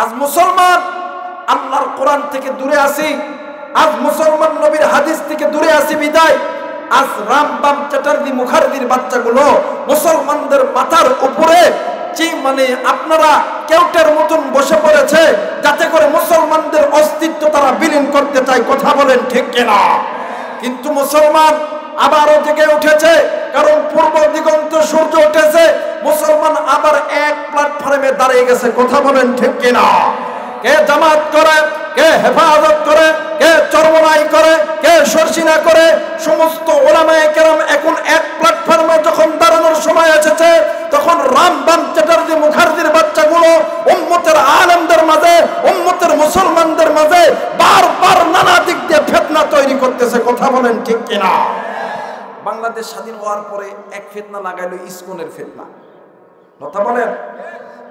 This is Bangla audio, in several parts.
আজ মুসলমান আল্লাহর কোরআন থেকে দূরে আছি, আজ মুসলমান নবীর হাদিস থেকে দূরে আছি বিদায় আজ রামবাম চ্যাটার্জি মুখার্জির বাচ্চাগুলো মুসলমানদের মাথার উপরে মানে আপনারা কেউটের মতন বসে পড়েছে, যাতে করে মুসলমানদের অস্তিত্ব তারা বিলীন করতে চায়। কথা বলেন ঠিক কিনা? কিন্তু মুসলমান আবারও জেগে উঠেছে, কারণ পূর্ব দিগন্ত সূর্য উঠেছে। মুসলমান আবার এক প্ল্যাটফর্মে দাঁড়িয়ে গেছে। কথা বলেন ঠিক কিনা? কে জামাত করে, কে হেফাজত করে, কে চরমনাই করে, কে সরসিনা করে, সমস্ত ওলামায়ে কেরাম এখন এক প্ল্যাটফর্মে যখন দাঁড়ানোর সময় এসেছে, তখন রামবাম চ্যাটার্জি মুখার্জির বাচ্চাগুলো উম্মতের আলেমদের মাঝে, উম্মতের মুসলমানদের মাঝে বারবার নানা দিক দিয়ে ফিতনা তৈরি করতেছে। কথা বলেন ঠিক কিনা? বাংলাদেশ স্বাধীন হওয়ার পরে এক ফিতনা লাগাইলো ইসকনের ফিতনা। কথা বলেন,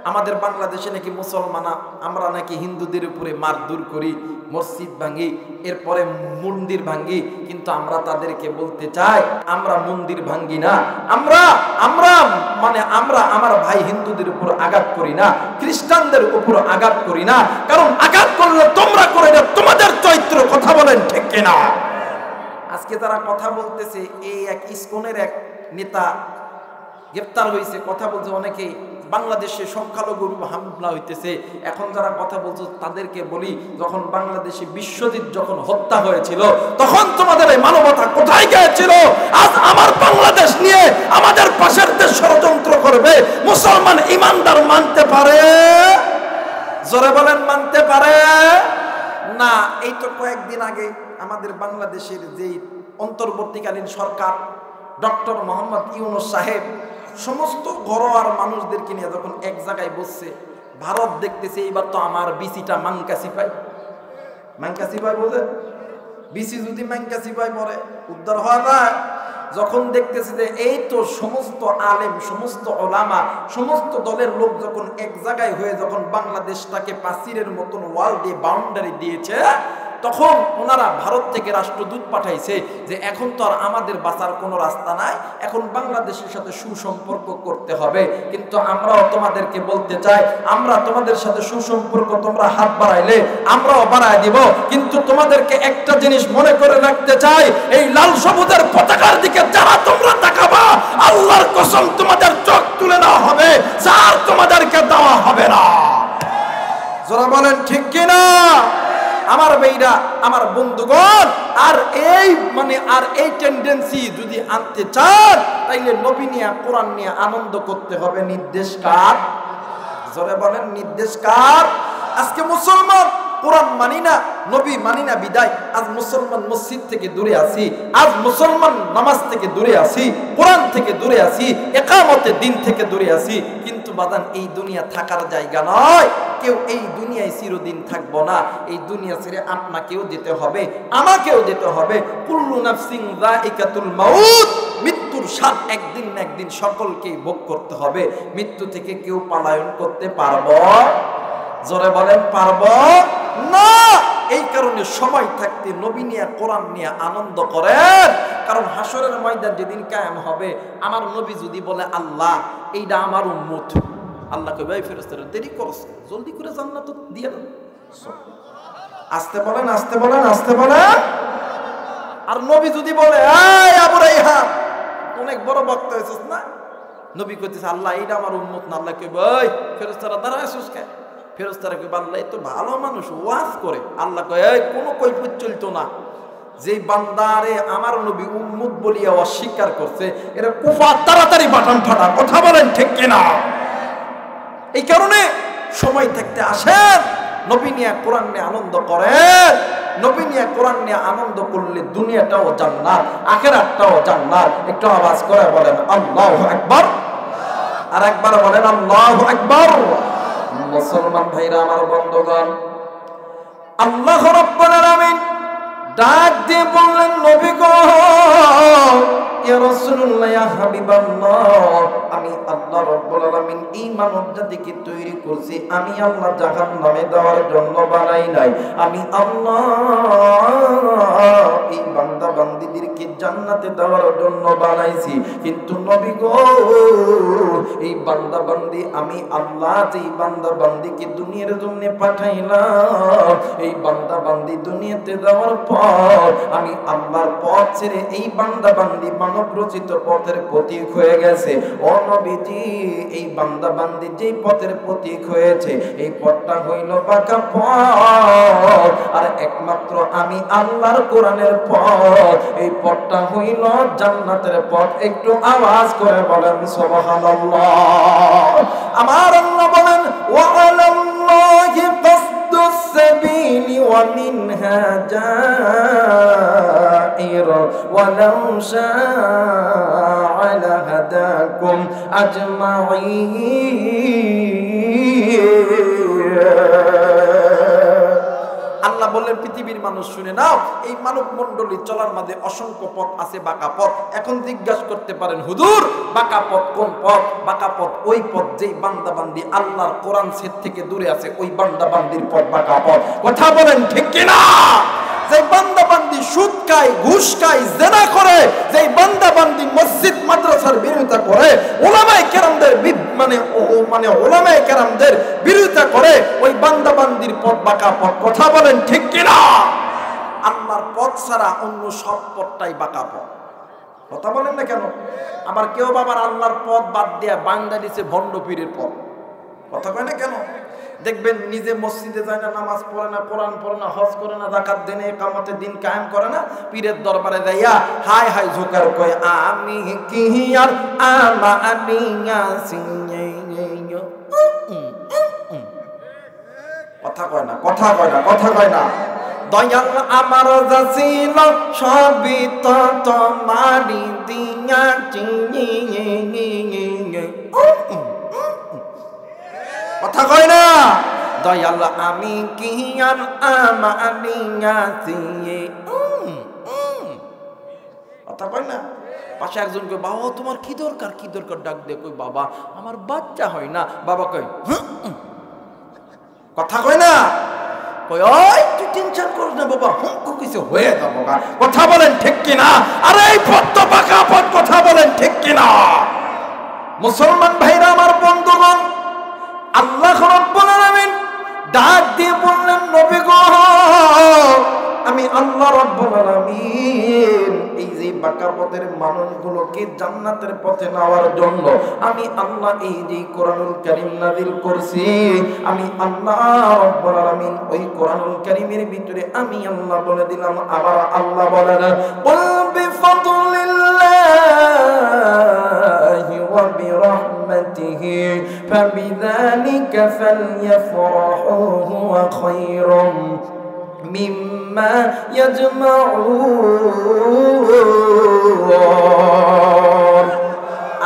আমাদের বাংলাদেশে নাকি মুসলমানা আমরা নাকি হিন্দুদের উপরে মারধর করি, মসজিদ ভাঙি, এরপরে মন্দির ভাঙি। কিন্তু আমরা তাদেরকে বলতে চাই, আমরা মন্দির ভাঙি না, আমরা আমার ভাই হিন্দুদের উপর আঘাত করি না, খ্রিস্টানদের উপর আঘাত করি না। কারণ আঘাত করলে তোমরা করে না, তোমাদের চরিত্র। কথা বলেন ঠিক কিনা? আজকে তারা কথা বলতেছে, এই এক ইসকনের এক নেতা গ্রেফতার হয়েছে, কথা বলছে অনেকেই, বাংলাদেশে সংখ্যালঘু হামলা হইতেছে। এখন যারা কথা বলছে তাদেরকে বলি, যখন বাংলাদেশে বিশ্বজিৎ যখন হত্যা হয়েছিল, তখন তোমাদের এই মানবতা কোথায় গিয়েছিল? আজ আমার বাংলাদেশ নিয়ে আমাদের পাশের দেশ ষড়যন্ত্র করবে, মুসলমান ইমানদার মানতে পারে? জোরে বলেন, মানতে পারে না? এই তো কয়েকদিন আগে আমাদের বাংলাদেশের যেই অন্তর্বর্তীকালীন সরকার ডক্টর মোহাম্মদ ইউনূস সাহেব সমস্ত ঘরোয়ার মানুষদেরকে নিয়ে যখন এক জায়গায় বসছে, ভারত দেখতেছে এইবার তো আমার বিসিটা মাংকাসি পাই। মাংকাসি পাই বলে বিসি যদি মাংকাসি পাই পরে উদ্ধার হওয়া যায়। যখন দেখতেছে যে এই তো সমস্ত আলেম, সমস্ত ওলামা, সমস্ত দলের লোক যখন এক জায়গায় হয়ে যখন বাংলাদেশটাকে প্রাচীরের মতন ওয়াল দিয়ে বাউন্ডারি দিয়েছে, তখন ওনারা ভারত থেকে রাষ্ট্রদূত পাঠাইছে যে এখন তো আর আমাদের বাঁচার কোনো রাস্তা নাই, এখন বাংলাদেশের সাথে সুসম্পর্ক করতে হবে। কিন্তু আমরাও তোমাদেরকে বলতে চাই, আমরা তোমাদের সাথে সুসম্পর্ক তোমরা হাত বাড়াইলে আমরাও বাড়ায় দিব। কিন্তু তোমাদেরকে একটা জিনিস মনে করে রাখতে চাই, এই লাল সবুজের পতাকার দিকে যারা তোমরা তাকাবা, আল্লাহর কসম তোমাদের চোখ তুলে নেওয়া হবে, আর তোমাদেরকে দেওয়া হবে না। যারা বলেন ঠিক কিনা? আমার ভাইরা, আমার বন্ধুগণ, আর এই টেন্ডেন্সি যদি আনতে চান, তাইলে নবী নিয়ে, কোরআন নিয়ে আনন্দ করতে হবে। নির্দেশ কার? জোরে বলেন, নির্দেশ কার? আজকে মুসলমান কোরআন মানি না, নবী মানি না বিদায় আজ মুসলমান মসজিদ থেকে দূরে আছি, আজ মুসলমান নামাজ থেকে দূরে আছি, কোরআন থেকে দূরে আছি, ইকামতে দিন থেকে দূরে আছি। কিন্তু বাদান, এই দুনিয়া থাকার জায়গা নয়। কেউ এই দুনিয়ায় চিরদিন থাকবো না। এই দুনিয়া ছেড়ে আপনাকেও যেতে হবে, আমাকেও যেতে হবে। কুল্লু নাফসিন যায়িকাতুল মাউত, মৃত্যুর স্বাদ একদিন না একদিন সকলকেই ভোগ করতে হবে। মৃত্যু থেকে কেউ পলায়ন করতে পারবো? জোরে বলেন, পারবো না। এই কারণে সময় থাকতে নবী নিয়ে, কোরআন নিয়ে আনন্দ করেন। কারণ হাসরের ময়দান যেদিন কায়েম হবে, আমার নবী যদি বলে আল্লাহ এইটা আমার উম্মত, আল্লাহ কইবে এই ফেরেশতারা দেরি করছে, জলদি করে জান্নাত দিয়ে দাও। আস্তে বলেন, আস্তে বলেন, আস্তে বলেন। আর নবী যদি বলে এই আবু রাইহান অনেক বড় বক্তা হয়েছিস না, নবী কইতেছে আল্লাহ এইটা আমার উম্মত না, আল্লাহ কইবে এই ফেরেশতারা দাঁড়াইছিস কেন? ফেরেশতারা কইবে আল্লাহ এই তো ভালো মানুষ, ওয়াজ করে। আল্লাহ কয় এই কোনো কৈফিয়ত চলতো না, যেই বান্দারে আমার নবী উম্মত বলিয়া অস্বীকার করছে, এরা কুফা তাড়াতাড়ি বাটান ফাটা। কথা বলেন ঠিক কিনা? এই কারণে সময় থাকতে আসেন, নবী নিয়ে, কোরআন নিয়ে আনন্দ করেন। নবী নিয়ে, কোরআন নিয়ে আনন্দ করলে দুনিয়াটাও জান্নাত, আখিরাতটাও জান্নাত। একটু আওয়াজ করে বলেন আল্লাহু আকবার। আর একবার বলেন আল্লাহু আকবার। মুসলমান ভাইরা, আমার বন্ধুগণ, আল্লাহ রাব্বুল আলামিন ডাক দিয়ে বললেন, নবী গো ইয়া রাসূলুল্লাহ, ইয়া হাবিবাল্লাহ, আমি আল্লাহ রাব্বুল আলামিন এই মানব জাতিকে তৈরি করছি, আমি আল্লাহ জাহান্নামে দেওয়ার জন্য বানাই নাই। আমি আল্লাহ এই বান্দা বান্দীদেরকে জান্নাতে দেওয়ার জন্য বানাইছি। কিন্তু নবী গো, এই বান্দা বান্দি আমি আল্লাহ যেই বান্দা বান্দিকে দুনিয়ার জন্য পাঠাইলাম, এই বান্দা বান্দি দুনিয়াতে যাওয়ার পর আমি আল্লাহর পথ ছেড়ে এই বান্দা বান্দি মানব রচিত পথের প্রতীক হয়ে গেছে। ও নবীজি, এই বান্দা বান্দি যেই পথের প্রতীক হয়েছে, এই পথটা হইল বাঁকা পথ, আর একমাত্র আমি আল্লাহর কোরআনের পথ, এই পথটা হইল জান্নাতের পথ। একটু আওয়াজ করে বলেন সুবহানাল্লাহ। আমার আল্লাহ বলেন, ওয়া আলাল্লাহি কাসদুস সাবিলি ওয়া মিনহা জাইর ওয়া লাউ শাআ লাহাদাকুম আজমাইন। আল্লাহ বললেন, পৃথিবীর মানুষ শুনে নাও, এই মানব মণ্ডলী চলার মাঝে অসংখ্য পথ আছে, বাঁকা পথ। এখন জিজ্ঞাসা করতে পারেন, হুজুর বাঁকা পথ কোন পথ? বাঁকা পথ ওই পথ যেই বান্দা বান্দি আল্লাহর কোরআন সেট থেকে দূরে আছে, ওই বান্দা বান্দির পথ বাঁকা পথ। কথা বলেন ঠিক কিনা? যে বান্দা বান্দি সুদ খায়, ঘুষ খায়, জেনা করে, যে বান্দা বান্দি মসজিদ মাদ্রাসার বিরোধিতা করে, ওলামায়ে কেরামদের মানে ওলামায়ে কেরামদের বিরোধিতা করে, ওই বান্দা বান্দির পথ বাঁকা পথ। কথা বলেন ঠিক কিনা? আল্লাহর পথ ছাড়া অন্য সব পথটাই বাঁকা পথ। কথা বলেন না কেন? আবার কেউ বাবার আল্লাহর পথ বাদ দিয়া বান্দা দিছে ভণ্ড পীরের পথ। কথা কয় না কেন? দেখবেন নিজে মসজিদে যায় না, নামাজ পড়ে না, কোরআন পড়ে না, হজ করে না, যাকাত দেয় না, ইকামতে দিন কায়েম করে না, পীরের দরবারে যাইয়া হাই হাই ঝোকার কয়, আমি কি আর আমানিয়া সিংয়ে। কথা কয় না, কথা কয় না, কথা কয় না। দয়াল আমার যাছিল সবই তো তোমারি দিয়া চিনি। কথা কয় না। দয়াল আমি কি আর আমানিয়া সিংয়ে। কথা কয় না। পাশে একজনকে, বাবা তোমার কি দরকার, কি দরকার? ডাক দে, কই বাবা আমার বাচ্চা হয় না। বাবা কয়, কথা কয় না। কই ওই তুই টেনশন করিস না বাবা, কিছু হয়ে যাবো। কথা বলেন ঠিক কিনা? আরে এই পথ তো বাঁকা পথ। কথা বলেন ঠিক কিনা? মুসলমান ভাইরা আমার, বন্ধুগণ, আল্লাহ রাব্বুল আলামিন ডাক দিয়ে বললেন, নবী গো, আমি আল্লাহ রাব্বুল আলামিন এই যে বাঁকা পথের মানুষগুলোকে জান্নাতের পথে নেওয়ার জন্য আমি আল্লাহ এই যে কোরআনুল কারীম নাযিল করছি। আমি আল্লাহ রাব্বুল আলামিন ওই কোরআনুল কারীমের ভিতরে আমি আল্লাহ বলে দিলাম। আবার আল্লাহ বলেন, কুল বিফাদলিল্লাহি ওয়া বিরহমাতিহি ফাবিযালিকা ফালইফরাহু হুয়া খায়রুম মিম্মা ইয়াজমাউন।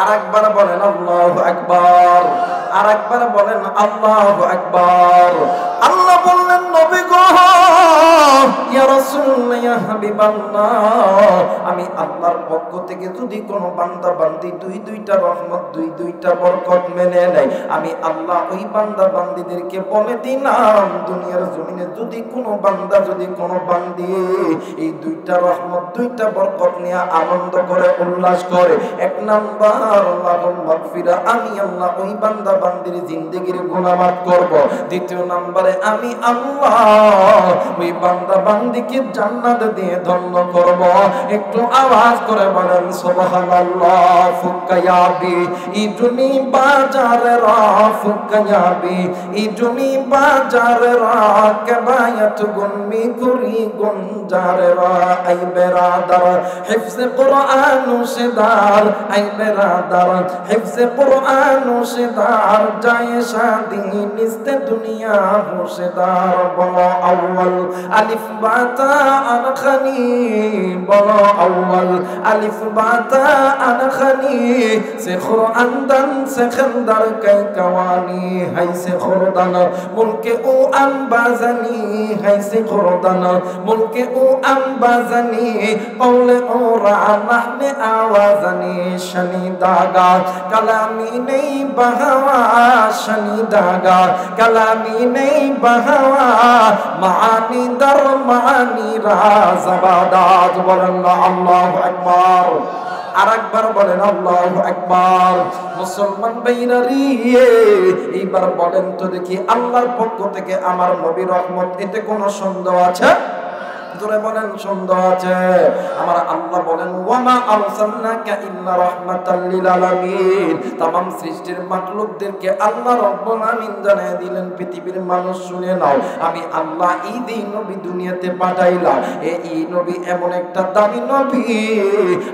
আরেকবার বলেন আল্লাহু আকবার। আরেকবার বলেন আল্লাহু আকবার। আল্লাহ বললেন, নবী গো, ইয়া রাসূলুল্লাহ, ইয়া হাবিবাল্লাহ, আমি আল্লাহর পক্ষ থেকে যদি কোনো বান্দা বান্দি দুইটা রহমত, দুইটা বরকত মেনে নেয়, আমি আল্লাহ ওই বান্দা বান্দিদেরকে বলে দিলাম, দুনিয়ার জমিনে যদি কোনো বান্দা, যদি কোনো বান্দি এই দুইটা রহমত, দুইটা বরকত নিয়ে আনন্দ করে, উল্লাস করে, এক নাম্বার আল্লাহুল মাগফিরা, আমি আল্লাহ ওই বান্দা বান্দির জিন্দেগির গুনাহ মাফ করব। দ্বিতীয় নম্বরে আমি আল্লাহ ওই বান্দা বান্দিকে জান্নাত দিয়ে ধন্য করব। একটু আওয়াজ করে বলেন সুবহানাল্লাহ। ফুকায়াবি ইজুনি বাজারে রা, ফুকায়াবি ইজুনি বাজারে রা, কবায়াত গুনমি কুরি গুনজারে রা। আই বেরাদার হিফজে কুরআন সেদার, আই বেরাদার হিফজে কুরআন সেদার, যায় শাদি নিস্তে দুনিয়া হোশেদার। বলো আউয়াল আলিফ বা বাতা আনখানি বলো আউয়াল আলিফ বাতা আনখানি শেখর আন্দান সেখন্দার কাইকাওয়ানি হাই শেখর দানা মুলকে ও আনবাজানি হাই শেখর দানা মুলকে ও আনবাজানি কওলে ও রাহনে আওয়াজানি শনি দাগা কালামি নেই বহাওয়া শনি দাগা কালামি নেই বহাওয়া মানি দর মানি রাজবাদাত বলেন আল্লাহু আকবার আরেকবার বলেন আল্লাহু আকবার মুসলমান ভাইরা রে এইবার বলেন তো দেখি আল্লাহর পক্ষ থেকে আমার নবী রহমত এতে কোনো সন্দেহ আছে জোরে বলেন সন্দেহ আছে আমার আল্লাহ বলেন ওয়ামা আরসালনাকা ইল্লা রাহমাতাল লিল আলামিন तमाम সৃষ্টির মাখলুকদেরকে আল্লাহ রাব্বুল আমিন জানিয়ে দিলেন পৃথিবীর মানুষ শুনে নাও আমি আল্লাহ এই দিন নবী দুনিয়াতে পাঠাইলাম এই নবী এমন একটা দামি নবী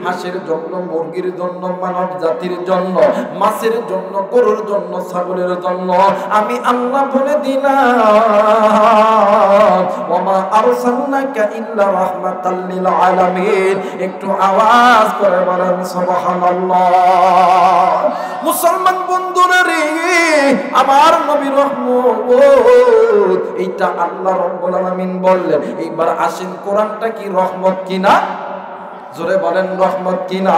হাঁসের জন্য মুরগির জন্য মানব জাতির জন্য মাছের জন্য গরুর জন্য ছাগলের জন্য আমি আল্লাহ বলে দিলাম ওয়ামা আরসালনাকা ইল্লা রাহমাতাল লিল আলামিন একটু আওয়াজ করে বলেন সুবহানাল্লাহ মুসলমান বন্ধুরা রে আমার নবী রহমত এইটা আল্লাহ রাব্বুল আলামিন বললেন এইবার আসেন কোরআনটা কি রহমত কিনা জোরে বলেন রহমত কিনা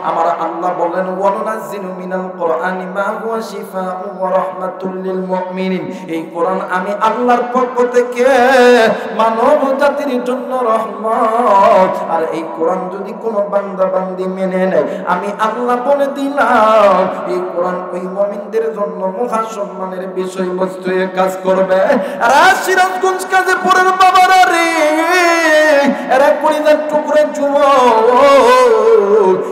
আমার আল্লাহ বলেন ওয়ানুনাজ্জিলু মিনাল কুরআনি মা হুয়া শিফাউ ওয়া রাহমাতুল লিল মুমিনিন এই কোরআন আমি আল্লাহর পক্ষ থেকে মানব জাতির জন্য রহমত আর এই কোরআন যদি কোনো বান্দা বান্দি মেনে নেয় আমি আল্লাহ বলে দিলাম এই কোরআন ওই মুমিনদের জন্য মহা সম্মানের বিষয়বস্তু হয়ে কাজ করবে আর সিরাজগঞ্জ কাজীপুরের বাবারা রে এরা কলিজার টুকরে যুবক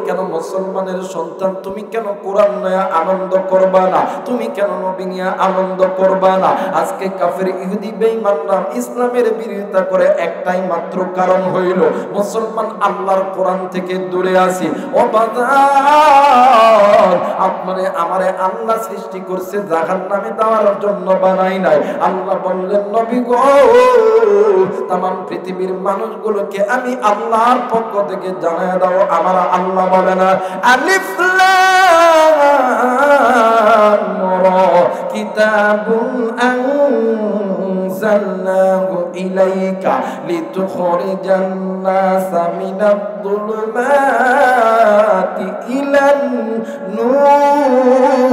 কেন মুসলমানের সন্তান তুমি কেন কোরআন নিয়ে আনন্দ করবা না তুমি কেন নবী নিয়ে আনন্দ করবা না আজকে কাফের ইহুদি বেঈমানরা ইসলামের বিরোধিতা করে একটাই মাত্র কারণ হইল মুসলমান আল্লাহর কোরআন থেকে দূরে আছি ও বাজার আপনারে আমারে আল্লাহ সৃষ্টি করছে জাহান্নামে দেওয়ার জন্য বানাই নাই আল্লাহ বললেন নবী গো तमाम পৃথিবীর মানুষগুলোকে আমি আল্লাহর পক্ষ থেকে জানায় দাও আমার আল্লাহ বলে না আলিফ লাম রা কিতাবুন আনজালনাহু ইলাইকা লিতুখরিজান নাসা মিনাদ যুলুমাতি ইলান নূর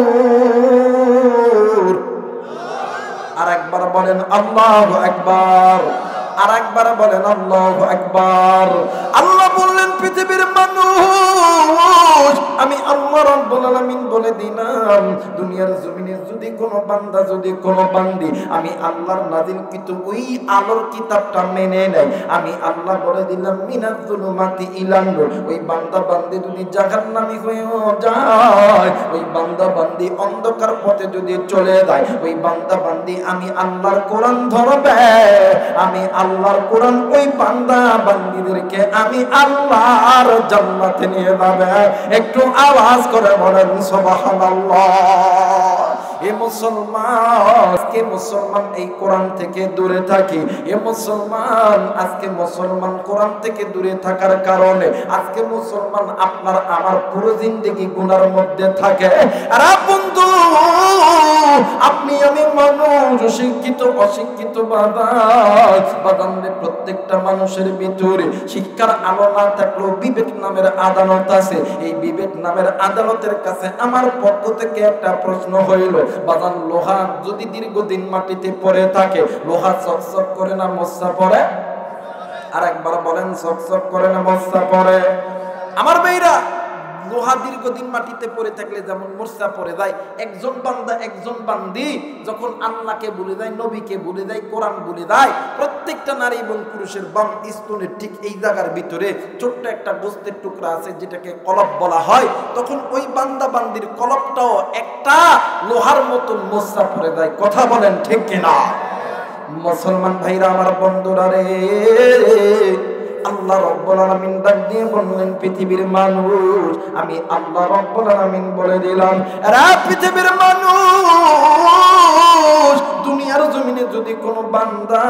আরেকবার বলেন আল্লাহু আকবার আরেকবার বলেন আল্লাহু আকবার আল্লাহ বললেন পৃথিবীর মানুষ আমি আল্লাহ রাব্বুল আলামিন বলে দিলাম দুনিয়ার জমিনে যদি কোনো বান্দা যদি কোনো বান্দি আমি আল্লাহর নাযিলকৃত ওই আলোর কিতাবটা মেনে নেয় আমি আল্লাহ বলে দিলাম মিনাজ যুলুমাতি ইলান নূর ওই বান্দা বান্দি যদি জাহান্নামী হয়ে যায় ওই বান্দা বান্দি অন্ধকার পথে যদি চলে যায় ওই বান্দা বান্দি আমি আল্লাহর কোরআন ধরবে আমি আল্লাহর কোরআন ওই বান্দা বান্দীদেরকে আমি আল্লাহর জান্নাতে নিয়ে যাবে একটু আওয়াজ করে বলেন সুবহানাল্লাহ এ মুসলমান আজকে মুসলমান এই কোরআন থেকে দূরে থাকি এ মুসলমান আজকে মুসলমান কোরআন থেকে দূরে থাকার কারণে আজকে মুসলমান আপনার আমার পুরো জিন্দেগি গুনার মধ্যে থাকে আর বন্ধু আপনি আমি মানুষ শিক্ষিত অশিক্ষিত বাদানে প্রত্যেকটা মানুষের ভিতরে শিক্ষার আলো না থাকলেও বিবেক নামের আদালত আছে এই বিবেক নামের আদালতের কাছে আমার পক্ষ থেকে একটা প্রশ্ন হইল বাদান লোহা যদি দীর্ঘদিন মাটিতে পড়ে থাকে লোহা চকচক করে না মশা পড়ে আর একবার বলেন চকচক করে না মশা পড়ে আমার মেয়েরা লোহা দীর্ঘদিন মাটিতে পড়ে থাকলে যেমন মূর্ছা পড়ে যায় একজন বান্দা একজন বান্দি যখন আল্লাহকে ভুলে যায় নবীকে ভুলে যায় কোরআন ভুলে যায় প্রত্যেকটা নারী এবং পুরুষের বাম স্তনের ঠিক এই জায়গার ভিতরে ছোট্ট একটা গোস্তের টুকরা আছে যেটাকে কলব বলা হয় তখন ওই বান্দা বান্দির কলবটাও একটা লোহার মতন মূর্ছা পড়ে যায় কথা বলেন ঠিক কিনা মুসলমান ভাইরা আমার বন্ধুরা রে আল্লাহ রাব্বুল আলামিন ডাক দিয়ে বললেন পৃথিবীর মানুষ আমি আল্লাহ রাব্বুল আলামিন বলে দিলাম এরা পৃথিবীর মানুষ মানুষ দুনিয়ার জমিনে যদি কোনো বান্দা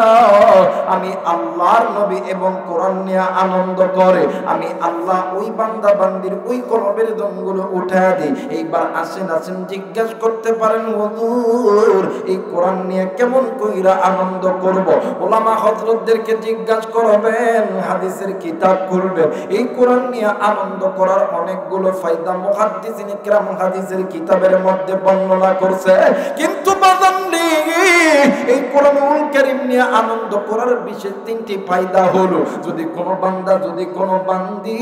আমি আল্লাহর নবী এবং কোরআন নিয়ে আনন্দ করে, আমি আল্লাহ ওই বান্দা বান্দির ওই কলবের জঙ্গল উঠা দিই। এইবার আসেন জিজ্ঞাসা করতে পারেন হুজুর এই কোরআন নিয়ে কেমন কইরা আনন্দ করব? ওলামা হযরতদেরকে জিজ্ঞাসা করবেন, হাদিসের কিতাব খুলবেন, এই কোরআন নিয়ে আনন্দ করার অনেকগুলো ফায়দা মুহাদ্দিসিন কিরাম হাদিসের কিতাবের মধ্যে বর্ণনা করছে। কিন্তু বাজাননি এই কোরআনুল কারীম নিয়ে আনন্দ করার বিশেষ তিনটি ফায়দা হলো, যদি কোনো বান্দা যদি কোনো বান্দি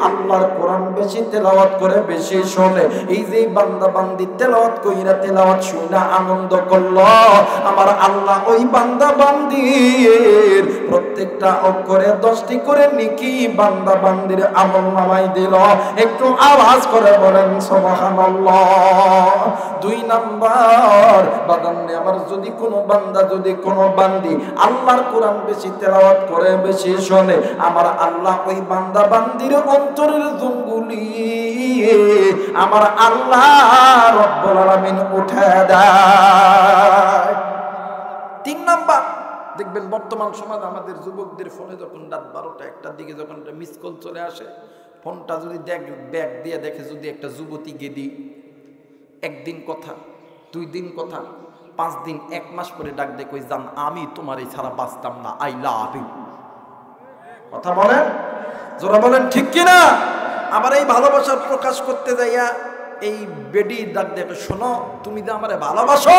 আল্লাহর কোরআন বেশি তেলাওয়াত করে বেশি শোনে, এই যে বান্দা বান্দি তেলাওয়াত কইরা তেলাওয়াত শুনা আনন্দ করলো, আমার আল্লাহ ওই বান্দা বান্দির প্রত্যেকটা অক্ষরে 10টি করে নেকি বান্দা বান্দির আমলনামায় দিল। একটু আওয়াজ করে বলেন সুবহানাল্লাহ। 2 নাম্বার বাদান্নে আমার যদি কোনো বান্দা যদি কোনো বান্দি আল্লাহর কোরআন বেশি তেলাওয়াত করে বেশি শোনে, আমার আল্লাহ ওই বান্দা বান্দির অন্তরের জঙ্গুলি আমার আল্লাহ রব্বুল আলামিন উঠে দেয়। 3 নাম্বার দেখবেন বর্তমান সমাজ আমাদের যুবকদের ফোনে যখন রাত 12টা 1টার দিকে যখন একটা মিস কল চলে আসে, ফোনটা যদি ব্যাগ দিয়ে দেখে যদি একটা যুবতী গেদি, 1 দিন কথা 2 দিন কথা 5 দিন 1 মাস পরে ডাক দে কই জান আমি তোমার এই ছাড়া বাঁচতাম না, আই লাভ ইউ। কথা বলেন, জোরা বলেন ঠিক কিনা? আবার এই ভালোবাসার প্রকাশ করতে যাইয়া এই বেডি ডাক দেখে শোনো তুমি যে আমারে ভালোবাসো,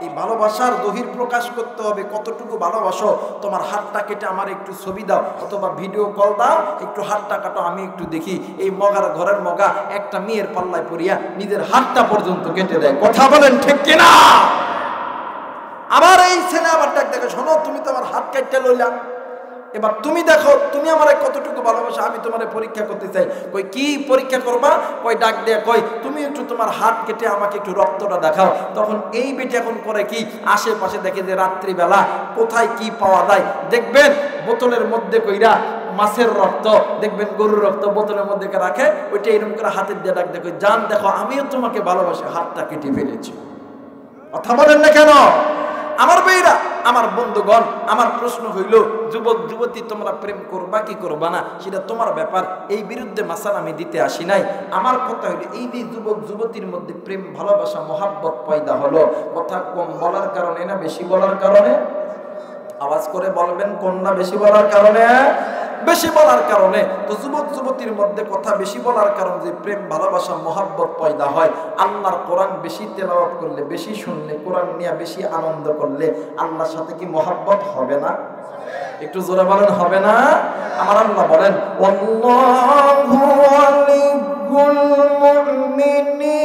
এই ভালোবাসার দহির প্রকাশ করতে হবে কতটুকু ভালোবাসো, তোমার হাতটা কেটে আমার একটু ছবি দাও অথবা ভিডিও কল দাও, একটু হাতটা কাটো আমি একটু দেখি। এই মগার ঘরের মগা একটা মেয়ের পাল্লায় পড়িয়া নিজের হাতটা পর্যন্ত কেটে দেয়। কথা বলেন ঠিক কিনা? আবার এই ছেলে আবার ডাক দেখে শোনো তুমি তো আমার হাত কাটতে লইলা, এবার তুমি দেখো তুমি আমারে কতটুকু ভালোবাসো, আমি তোমারে পরীক্ষা করতে চাই। কই কি পরীক্ষা করবা? কই ডাক দেয়া কই তুমি একটু তোমার হাত কেটে আমাকে একটু রক্তটা দেখাও। তখন এই বেটি এখন করে কি আশেপাশে দেখে যে রাত্রিবেলা কোথায় কি পাওয়া যায়, দেখবেন বোতলের মধ্যে কইরা মাছের রক্ত, দেখবেন গরুর রক্ত বোতলের মধ্যে রাখে, ওইটা এরকম করে হাতের দিয়ে ডাক দেখো জান দেখো আমিও তোমাকে ভালোবাসি, হাতটা কেটে ফেলেছি। কথা বলেন না কেন? আমার ভাইরা আমার বন্ধুগণ, আমার প্রশ্ন হইল যুবক যুবতী তোমরা প্রেম করবা কি করবা না সেটা তোমার ব্যাপার, এই বিরুদ্ধে মাসাল আমি দিতে আসি নাই। আমার কথা হইল এই যে যুবক যুবতীর মধ্যে প্রেম ভালোবাসা মহাব্বত পয়দা হলো, কথা কম বলার কারণে না বেশি বলার কারণে? আওয়াজ করে বলবেন কোনটা বেশি বলার কারণে? বেশি বলার কারণে। তো যুবক যুবতীর মধ্যে কথা বেশি বলার কারণে যে প্রেম ভালোবাসা মহাব্বত পয়দা হয়, আল্লাহর কোরআন বেশি তেলাওয়াত করলে বেশি শুনলে কোরআন নিয়ে বেশি আনন্দ করলে আল্লাহর সাথে কি মহাব্বত হবে না? একটু জোরে বলেন হবে না? আমার আল্লাহ বলেন ওয়াল্লাহু ওয়ালিয়ুল মুমিনিন।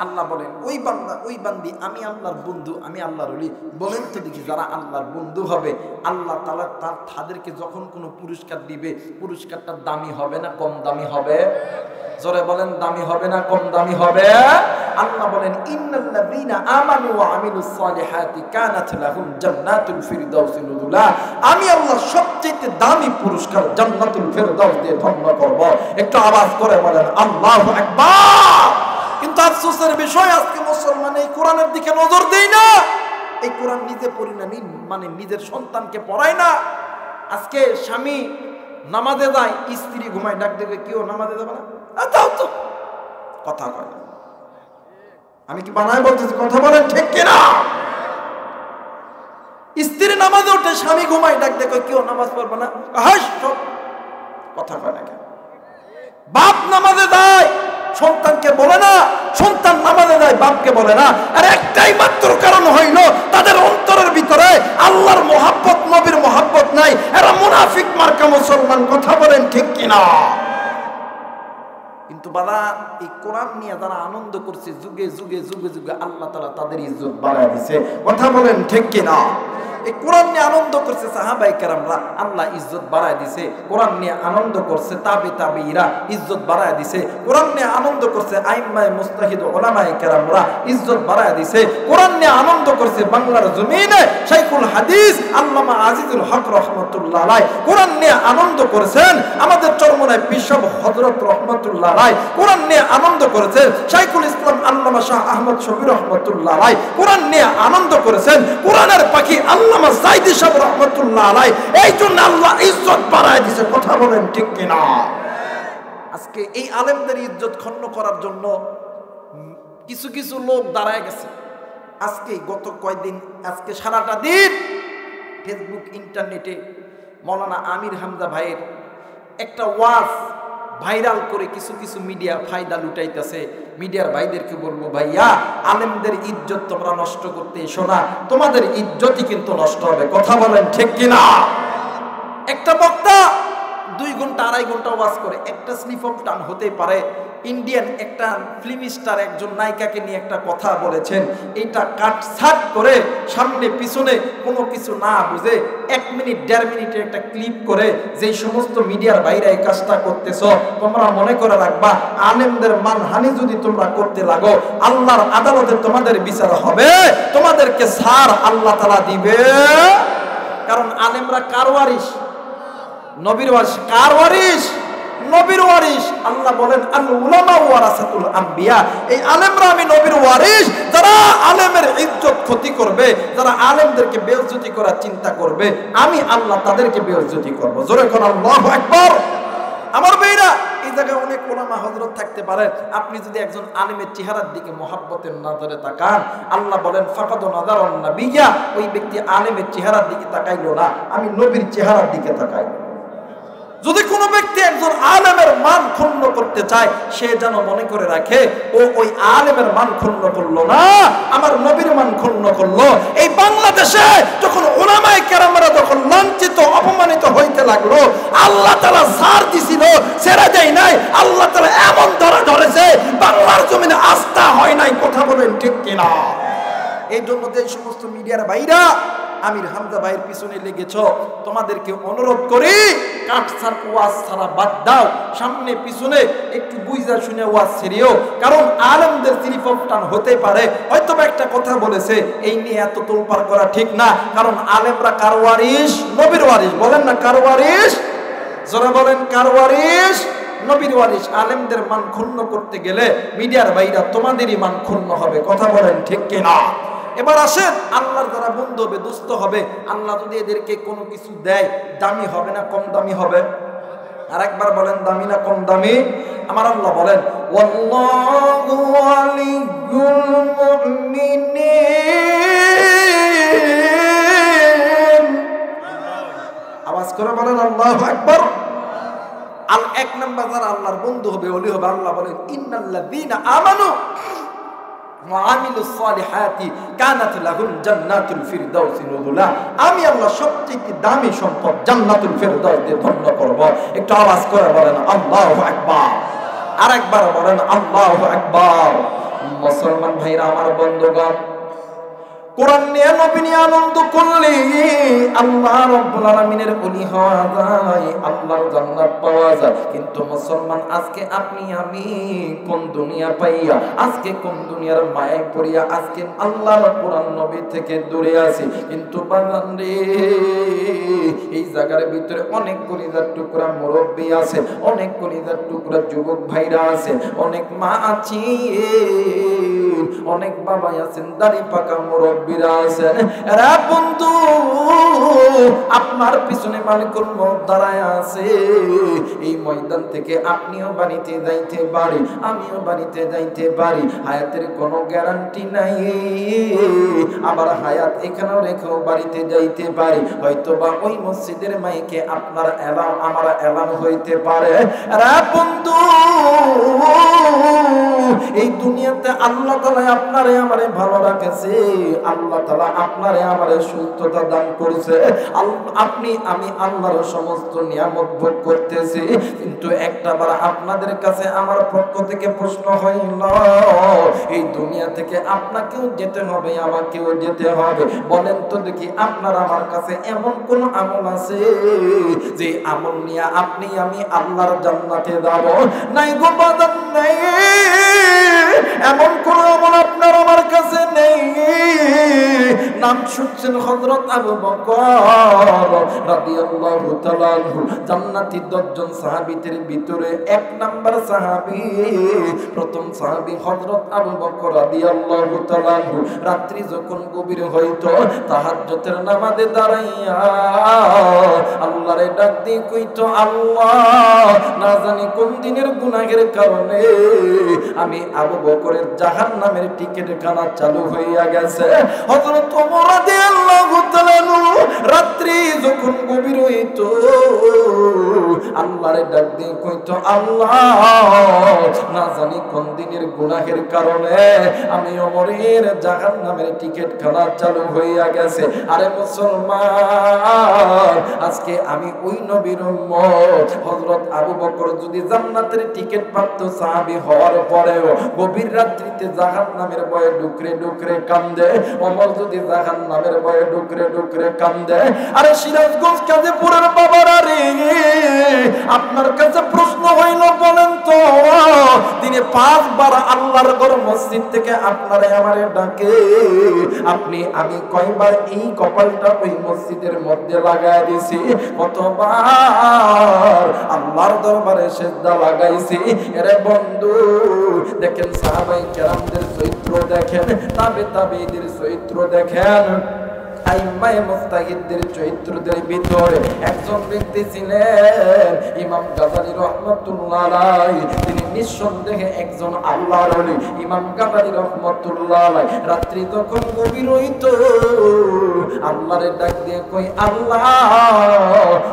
আল্লাহ বলেন ওই বান্দা ওই বান্দি আমি আল্লাহর বন্ধু, আমি আল্লাহর ওলি। বলেন তো দেখি যারা আল্লাহর বন্ধু হবে আল্লাহ তাআলা তাদেরকে যখন কোনো পুরস্কার দিবে পুরস্কারটা দামি হবে না কম দামি হবে? জোরে বলেন দামি হবে না কম দামি হবে? আল্লাহ বলেন ইন্নাল্লাযীনা আমানু ওয়া আমিলুস সালিহাতি কানাত লাহুম জান্নাতুল ফিরদাউসি নুজুলা। আমি আল্লাহ সবচেয়ে দামি পুরস্কার জান্নাতুল ফিরদাউস দিয়ে ধন্য করব। একটু আওয়াজ করে বলেন আল্লাহু আকবার। কিন্তু আফসোসের বিষয় আজকে মুসলমান এই কোরআনের দিকে নজর দেই না, এই কোরআন নিজে পড়ি না, মানে নিজের সন্তানকে পড়ায় না। আজকে স্বামী নামাজে যায়, স্ত্রী ঘুমায়, ডাক দেবে কেউ নামাজে যাবে না, যাও তো, কথা কয় না। আমি কি বানায় বলতেছি? কথা বলেন ঠিক কিনা? স্ত্রী নামাজে ওঠে, স্বামী ঘুমায়, ডাক দেখো কেউ নামাজ পড়বে না, কথা কয় না কেন? বাপ নামাজে যায়, সন্তানকে বলে না, সন্তান নামাজে যায় বাপকে বলে না। আর একটাই মাত্র কারণ হইল তাদের অন্তরের ভিতরে আল্লাহর মহাব্বত নবীর মহাব্বত নাই, এরা মুনাফিক মার্কা মুসলমান। কথা বলেন ঠিক কিনা? কিন্তু বাবা এই কোরআন নিয়ে যারা আনন্দ করছে যুগে যুগে যুগে যুগে আল্লাহ তাআলা তাদের ইজ্জত বাড়ায় দিয়েছে। কথা বলেন ঠিক কিনা? এই কোরআন নিয়ে আনন্দ করছে সাহাবায়ে কেরামরা, আল্লাহ ইজ্জত বাড়ায় দিছে। কোরআন নিয়ে আনন্দ করছে তাবিঈরা, ইজ্জত বাড়ায় দিছে। কোরআন নিয়ে আনন্দ করছে আইম্মায়ে মুজতাহিদ উলামায়ে কেরামরা, ইজ্জত বাড়ায় দিছে। কোরআন নিয়ে আনন্দ করছে বাংলার জমিনে শাইখুল হাদিস আল্লামা আজিজুল হক রহমাতুল্লাহ আলাইহি। কোরআন নিয়ে আনন্দ করেছেন আমাদের চরমনায় পীর সাহেব হযরত রহমাতুল্লাহ আলাইহি। কোরআন নিয়ে আনন্দ করেছেন শাইখুল ইসলাম আল্লামা শাহ আহমদ শফি রহমাতুল্লাহ আলাইহি। কোরআন নিয়ে আনন্দ করেছেন কোরআনের পাখি আল্লামা সাইদি সাহেব রহমাতুল্লাহ আলাইহি। এই জন্য আল্লাহ ইজ্জত বাড়ায় দিয়েছে। কথা বলেন ঠিক কিনা? আজকে এই আলেমদের ইজ্জত ক্ষুণ্ণ করার জন্য কিছু কিছু লোক দাঁড়ায় গেছে। আজকে গত কয়েকদিন, আজকে সারাটা দিন ফেসবুক ইন্টারনেটে মৌলানা আমির হামজা ভাইয়ের একটা ওয়াজ ভাইরাল করে কিছু কিছু মিডিয়া ফায়দা লুটাইতেছে। মিডিয়ার ভাইদেরকে বলবো, ভাইয়া আলেমদের ইজ্জত তোমরা নষ্ট করতে এসো না, তোমাদের ইজ্জতই কিন্তু নষ্ট হবে। কথা বলেন ঠিক কিনা? একটা বক্তা 2 ঘন্টা 2.5 ঘন্টা ওয়াজ করে, একটা স্লিপ অফ টান হতে পারে। ইন্ডিয়ান একটা ফিল্ম স্টার একজন নায়িকাকে নিয়ে একটা কথা বলেছেন, এইটা কাটছাট করে সামনে পিছনে কোনো কিছু না বুঝে 1 মিনিট 1.5 মিনিটের একটা ক্লিপ করে যেই সমস্ত মিডিয়ার বাইরে এই কাজটা করতেছ, তোমরা মনে করে রাখবা আলেমদের মানহানি যদি তোমরা করতে লাগো, আল্লাহর আদালতে তোমাদের বিচার হবে, তোমাদেরকে ছাড় আল্লাহ তাআলা দিবে। কারণ আলেমরা কার ওয়ারিস? নবীর ওয়ারিস। কার ওয়ারিস? নবীর ওয়ারিস। আল্লাহ বলেন আল উলামা ওয়ারাসাতুল আম্বিয়া, এই আলেমরা আমি নবীর ওয়ারিস। যারা আলেমের ইজ্জত ক্ষতি করবে, যারা আলেমদেরকে বেইজ্জতি করার চিন্তা করবে, আমি আল্লাহ তাদেরকে বেইজ্জতি করব। জোরে কোন আল্লাহু আকবার। আমার ভাইরা, এই জায়গায় অনেক ওলামা হযরত থাকতে পারে। আপনি যদি একজন আলেমের চেহারার দিকে মহাব্বতের নজরে তাকান, আল্লাহ বলেন ফাকাদ নাযারান নাবিয়্যা, ওই ব্যক্তি আলেমের চেহারার দিকে তাকাইলো না, আমি নবীর চেহারার দিকে তাকাই। যদি কোনো ব্যক্তি একজন আলেমের মান ক্ষুণ্ণ করতে চায়, সে যেন মনে করে রাখে ও ওই আলেমের মান ক্ষুণ্ণ করলো না, আমার নবীর মান ক্ষুণ্ণ করলো। এই বাংলাদেশে যখন উলামায়ে কেরামরা যখন লাঞ্ছিত অপমানিত হইতে লাগলো, আল্লাহ তাআলা ছাড় দিছিল, ছেড়ে দেয় নাই। আল্লাহ তাআলা এমন ধরেছে বাংলার জমিনে আস্থা হয় নাই। কথা বলেন ঠিক কিনা? এই জন্য যে সমস্ত মিডিয়ার ভাইরা আমির হামজা ভাইয়ের পিছনে লেগেছ, তোমাদেরকে অনুরোধ করি কাটছাড় ওয়াজ ছাড়া বাদ দাও, সামনে পিছনে একটু বুঝা শুনে ওয়াজ ছেড়িও। কারণ আলেমদের স্লিপ অফ টান হতে পারে, হয়তো একটা কথা বলেছে, এই নিয়ে এত তোলপাড় করা ঠিক না। কারণ আলেমরা কার ওয়ারিস? নবীর ওয়ারিস। বলেন না কার ওয়ারিস? জোরে বলেন কার ওয়ারিস? নবীর ওয়ারিস। আলেমদের মান ক্ষুণ্ণ করতে গেলে মিডিয়ার ভাইরা তোমাদেরই মান ক্ষুণ্ণ হবে। কথা বলেন ঠিক কিনা? এবার আসেন, আল্লাহর যারা বন্ধু হবে, দুস্থ হবে, আল্লাহ যদি এদেরকে কোনো কিছু দেয়, দামি হবে না কম দামি হবে? আর একবার বলেন, দামি না কম দামি? আমার আল্লাহ বলেন ওয়াল্লাহু ওয়ালিয়্যুল মুমিনিন। আওয়াজ করে বলেন আল্লাহু আকবার। আর 1 নাম্বার যারা আল্লাহর বন্ধু হবে, ওলি হবে, আল্লাহ বলেন ইন্নাল্লাযীনা আমানু ওয়াআমিলুস সালিহাতি কানাত লাহুম জান্নাতুল ফিরদাউস নুজুলা। আমি আল্লাহ সবচেয়ে দামি সম্পদ জান্নাতুল ফিরদাউস দিয়ে ধন্য করব। একটু আওয়াজ করে বলেন আল্লাহু আকবার। আরেকবার বলেন আল্লাহু আকবার। মুসলমান ভাইরা আমার বন্ধুগণ, কোরআন নিয়ে নবী নিয়ে আনন্দ করলে আল্লাহ রাব্বুল আলামিনের ওলি হওয়া যায়, আল্লাহর জান্নাত পাওয়া যায়। কিন্তু মুসলমান, আজকে আপনি আমি কোন দুনিয়া পাইয়া, আজকে কোন দুনিয়ার মায়ায় পড়িয়া আজকে আল্লাহর কোরআন নবী থেকে দূরে আছি। কিন্তু বাজান রে, এই জায়গার ভিতরে অনেক কলিজার টুকরা মুরব্বী আছে, অনেক কলিজার টুকরা যুবক ভাইরা আছে, অনেক মা আছে, অনেক বাবা আছেন, দাড়ি পাকা মুরব্বীরা আছেন। এরা বন্ধু আপনার পিছনে মালিকুল মউত দাঁড়ায় আছে। এই ময়দান থেকে আপনিও বাড়িতে যাইতে পারি, আমিও বাড়িতে যাইতে পারি। হায়াতের কোনো গ্যারান্টি নাই, আবার হায়াত এখানেও রেখেও বাড়িতে যাইতে পারি। হয়তো বা ওই মসজিদের মাইকে আপনার এলান আমার এলান হইতে পারে। এরা বন্ধু এই দুনিয়াতে আল্লাহ তাআলা আপনারে আমারে ভালো রাখেছে, আল্লাহ তাআলা আপনারে আমারে সুস্থতা দান করেছে, আপনি আমি আল্লাহর সমস্ত নিয়ামত ভোগ করতেছি, কিন্তু একটাবার আপনাদের কাছে আমার পক্ষ থেকে প্রশ্ন হইল, এই দুনিয়া থেকে আপনাকেও যেতে হবে, আমাকেও যেতে হবে। বলেন তো দেখি, আপনার আমার কাছে এমন কোন আমল আছে যে আমল নিয়ে আপনি আমি আল্লাহর জান্নাতে যাব? নাই গো বাদান, নাই। এমন কোন আমল আপনার আমার কাছে নেই। নাম শুনছেন হযরত আবু বকর রাদিয়াল্লাহু তাআলা আনহু, জান্নাতি 10 জন সাহাবীদের ভিতরে 1 নাম্বার সাহাবী, প্রথম সাহাবী হযরত আবু বকর রাদিয়াল্লাহু তাআলা আনহু। রাত্রি যখন গভীর হইতো, তাহাজ্জুদের নামাজে দাঁড়াইয়া আল্লাহরে ডাক দিয়ে কইতো, আল্লাহ, না জানি কোন দিনের গুনাহের কারণে আমি আবু বকরের জাহান্নামের টিকিট খানা চালু হইয়া গেছে। হযরত ওমর রাদিয়াল্লাহু তাআলা আনহু রাত্রি যখন গভীর হইতো, আল্লাহরে ডাক দিয়ে কইতো, আল্লাহ, না জানি কোন দিনের গুনাহের কারণে আমি ওমরের জাহান্নামের টিকিট খানা চালু হইয়া গেছে। আরে মুসলমান, আজকে আমি ওই নবীর উম্মত। হযরত আবু বকর যদি জান্নাতের টিকিট প্রাপ্ত সাহাবী হওয়ার পরেও গভীর রাত্রিতে জাহান্নামের ভয়ে ডুকরে ডুকরে কান্দে, ওমর যদি জাহান্নামের ভয়ে ডুকরে ডুকরে কান্দে, আরে সিরাজগঞ্জ কাজীপুরের বাবারা রে, আপনার কাছে প্রশ্ন হইল, বলেন তো, দিনে 5 বার আল্লাহর ঘর মসজিদ থেকে আপনারে আমারে ডাকে, আপনি আমি কয়বার এই কপালটা ওই মসজিদের মধ্যে লাগায় দিছি, কতবার আল্লাহর দরবারে সিজদা লাগাইছি। এরে বন্ধু, দেখেন সাহাবায়ে কেরামদের চরিত্র দেখেন, তাবেঈদের চরিত্র দেখেন, আইম্মায়ে মুজতাহিদদের চরিত্রদের ভিতরে একজন ব্যক্তি ছিলেন ইমাম গাযালী রাহমাতুল্লাহ আলাইহি। তিনি নিঃসন্দেহে একজন আল্লাহর ওলি। ইমাম গাযালী রাহমাতুল্লাহ আলাইহি রাত্রি তখন গভীর হইতো, আল্লাহরে ডাক দিয়ে কই, আল্লাহ,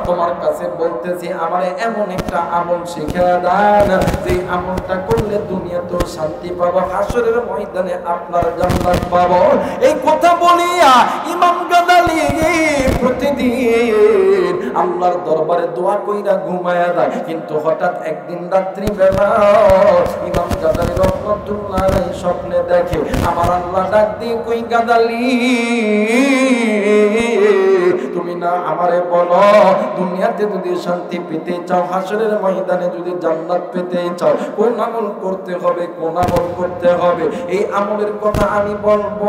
তোমার কাছে বলতেছি, আমারে এমন একটা আমল শিখিয়ে দেন যে আমলটা করলে দুনিয়াতেও শান্তি পাবো, হাসরের ময়দানে আপনার জান্নাত পাবো। এই কথা বলিয়া ইমাম গাযালী প্রতিদিন আল্লাহর দরবারে দোয়া কইরা ঘুমায়া যায়। কিন্তু হঠাৎ একদিন রাত্রি বেলা ইমাম গাযালী রাহমাতুল্লাহ আলাইহি স্বপ্নে দেখে, আমার আল্লাহ ডাক দিয়ে কই, গাযালী, তুমি না আমারে বলো, দুনিয়াতে যদি শান্তি পেতে চাও, হাসরের ময়দানে যদি জান্নাত পেতে চাও, কোন আমল করতে হবে, কোন আমল করতে হবে? এই আমলের কথা আমি বলবো,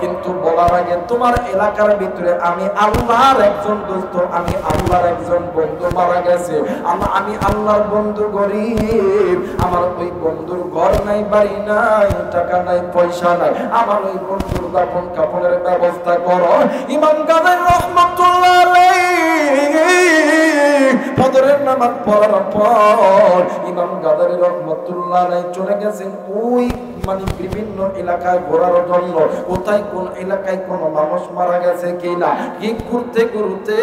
কিন্তু বলার আগে তোমার এলাকার ভিতরে আমি আল্লাহর একজন দোস্ত, আমি আল্লাহর একজন বন্ধু মারা গেছে, আমি আল্লাহর বন্ধু গরিব, আমার ওই বন্ধুর ঘর নাই, বাড়ি নাই, টাকা নাই, পয়সা নাই, আমার ওই বন্ধুর দাফন কাফনের ব্যবস্থা করো। ইমাম গাযালী রাহমাতুল্লাহ আলাইহি ফজরের নামাজ পড়ার পর ইমাম গাযালী রাহমাতুল্লাহ আলাইহি চলে গেছেন ওই বিভিন্ন এলাকায় ঘোরার জন্য, কোথায় কোন এলাকায় কোন মানুষ মারা গেছে কিনা। কি করতে করতে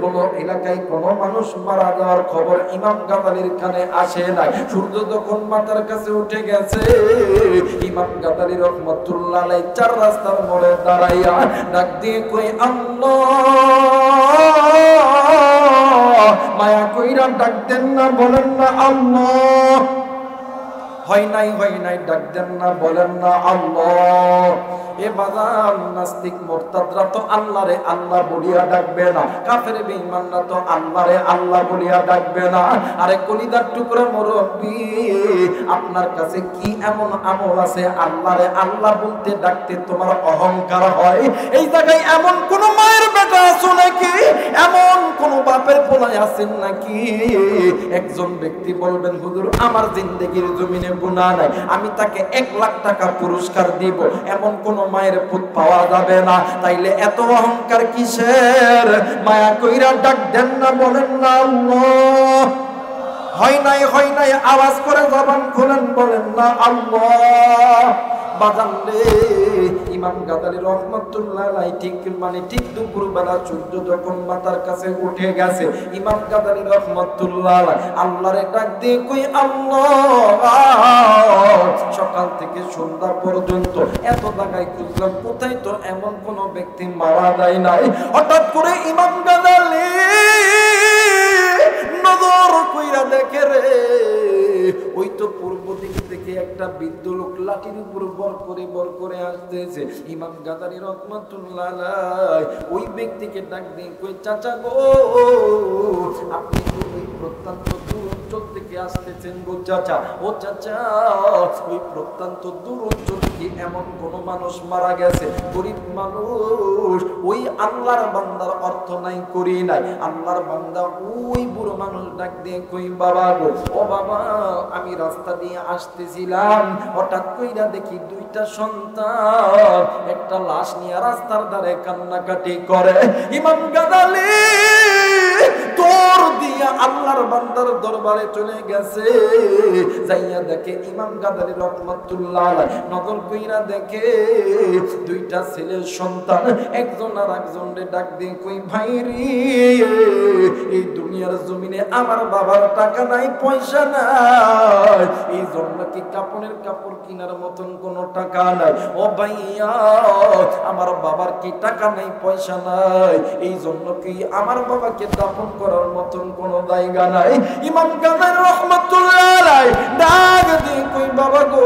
কোন এলাকায় কোন মানুষ মারা যাওয়ার খবর ইমাম গাযালীর কানে আসে নাই। সূর্য যখন মাথার কাছে উঠে গেছে, ইমাম গাযালী রাহমাতুল্লাহ আলাইহি 4 রাস্তার মোড়ে দাঁড়াইয়া ডাক দিয়ে কই, আল্লাহ, মায়া কইরা ডাক দেন না, বলেন না আল্লাহ। হয় নাই ডাক দেন না, বলেন না আল্লাহ। এ বাজার নাস্তিক মুরতাদরা তো আল্লাহরে আল্লাহ বলিয়া ডাকবে না, কাফের বেঈমানরা তো আল্লাহরে আল্লাহ বলিয়া ডাকবে না। আরে কলিদার টুকরা মুরব্বি, আপনার কাছে কি এমন আমল আছে আল্লাহরে আল্লাহ বলতে ডাকতে তোমার অহংকার হয়? এই জায়গায় এমন কোন মায়ের বেটা আছো নাকি, এমন কোন বাপের পোলাই আছেন নাকি? একজন ব্যক্তি বলবেন, হুজুর, আমার জিন্দেগির জমিনে গুনাহ নাই, আমি তাকে 1 লাখ টাকা পুরস্কার দিব, এমন কোন মায়ের পুত পাওয়া যাবে না। তাইলে এত অহংকার কিসের? মায়া কইরা ডাক দেন না, বলেন না আল্লাহ। হয় নাই আওয়াজ করে জবান খুলেন, বলেন না আল্লাহ। বাজান রে ইমাম গাদালি রহমাতুল্লাহ আলাইহি ঠিক দুপুরবেলা সূর্য যখন মাথার কাছে উঠে গেছে ইমাম গাদালি রহমাতুল্লাহ আলাইহি আল্লাহরে ডাক দিয়ে কই আল্লাহ সকাল থেকে সন্ধ্যা পর্যন্ত এত জায়গায় খুঁজলাম কোথায় তো এমন কোন ব্যক্তি মারা যায় নাই। হঠাৎ করে ইমাম গাদালি নজর কইরা দেখে রে ওই তো পূর্ব দিক থেকে একটা বৃদ্ধ লোক লাঠির উপর বর করে আসতেছে। ইমাম গাদালি রহমাতুল্লাহ আলাইহি ওই ব্যক্তিকে ডাক দিয়ে কই চাচা গো আপনি তো ওই প্রত্যন্ত দূর অঞ্চল থেকে আসতেছেন গো চাচা। ও চাচা ওই প্রত্যন্ত দূর অঞ্চল থেকে এমন কোন মানুষ মারা গেছে গরিব মানুষ ওই আল্লাহর বান্দার অর্থ নাই করি নাই আল্লাহর বান্দা ওই বুড়ো মানুষ ডাক দিয়ে কই বাবা গো ও বাবা আমি রাস্তা দিয়ে আসতেছিলাম হঠাৎ কইরা দেখি দুইটা সন্তান একটা লাশ নিয়ে রাস্তার ধারে কান্নাকাটি করে। ইমাম গাদালি তোর দিয়া আল্লাহর বান্দার দরবারে চলে গেছে যাইয়া দেখে ইমাম গাদালি রহমাতুল্লাহ আলাইহি নজর কইরা দেখে দুইটা ছেলের সন্তান একজন আর একজনরে ডাক দিয়ে কই ভাই রে এই দুনিয়ার জমিনে আমার বাবার টাকা নাই পয়সা নাই এই জন্য কি কাপড়ের কাপড় কেনার মতন কোনো টাকা নাই। ও ভাইয়া আমার বাবার কি টাকা নাই পয়সা নাই এই জন্য কি আমার বাবাকে দাফন করার মতন কোনো জায়গা নাই। ইমাম গাদালি রহমাতুল্লাহ আলাইহি ডাক দিয়ে কই বাবা গো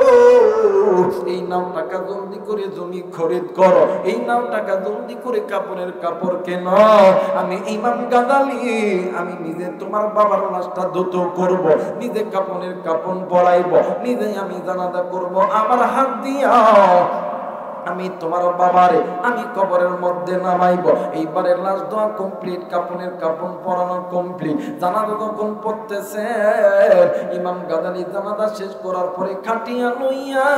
এই নাও টাকা জলদি করে জমি খরিদ করো এই নাও টাকা জলদি করে কাপড়ের কাপড় কেন আমি ইমাম গাদালি আমি নিজে তোমার বাবার লাশটা ধুত করব নিজে কাপড়ের কাপড় পরাইব নিজে আমি জানাজা করব আমার হাত দিয়া আমি তোমার বাবারে আমি কবরের মধ্যে নামাইব। এইবারে লাশ দোয়া কমপ্লিট কাপড়ের কাপড় পরানো কমপ্লিট জানাজা যখন পড়তেছে ইমাম গাদালি জানাজা শেষ করার পরে খাটিয়া লইয়া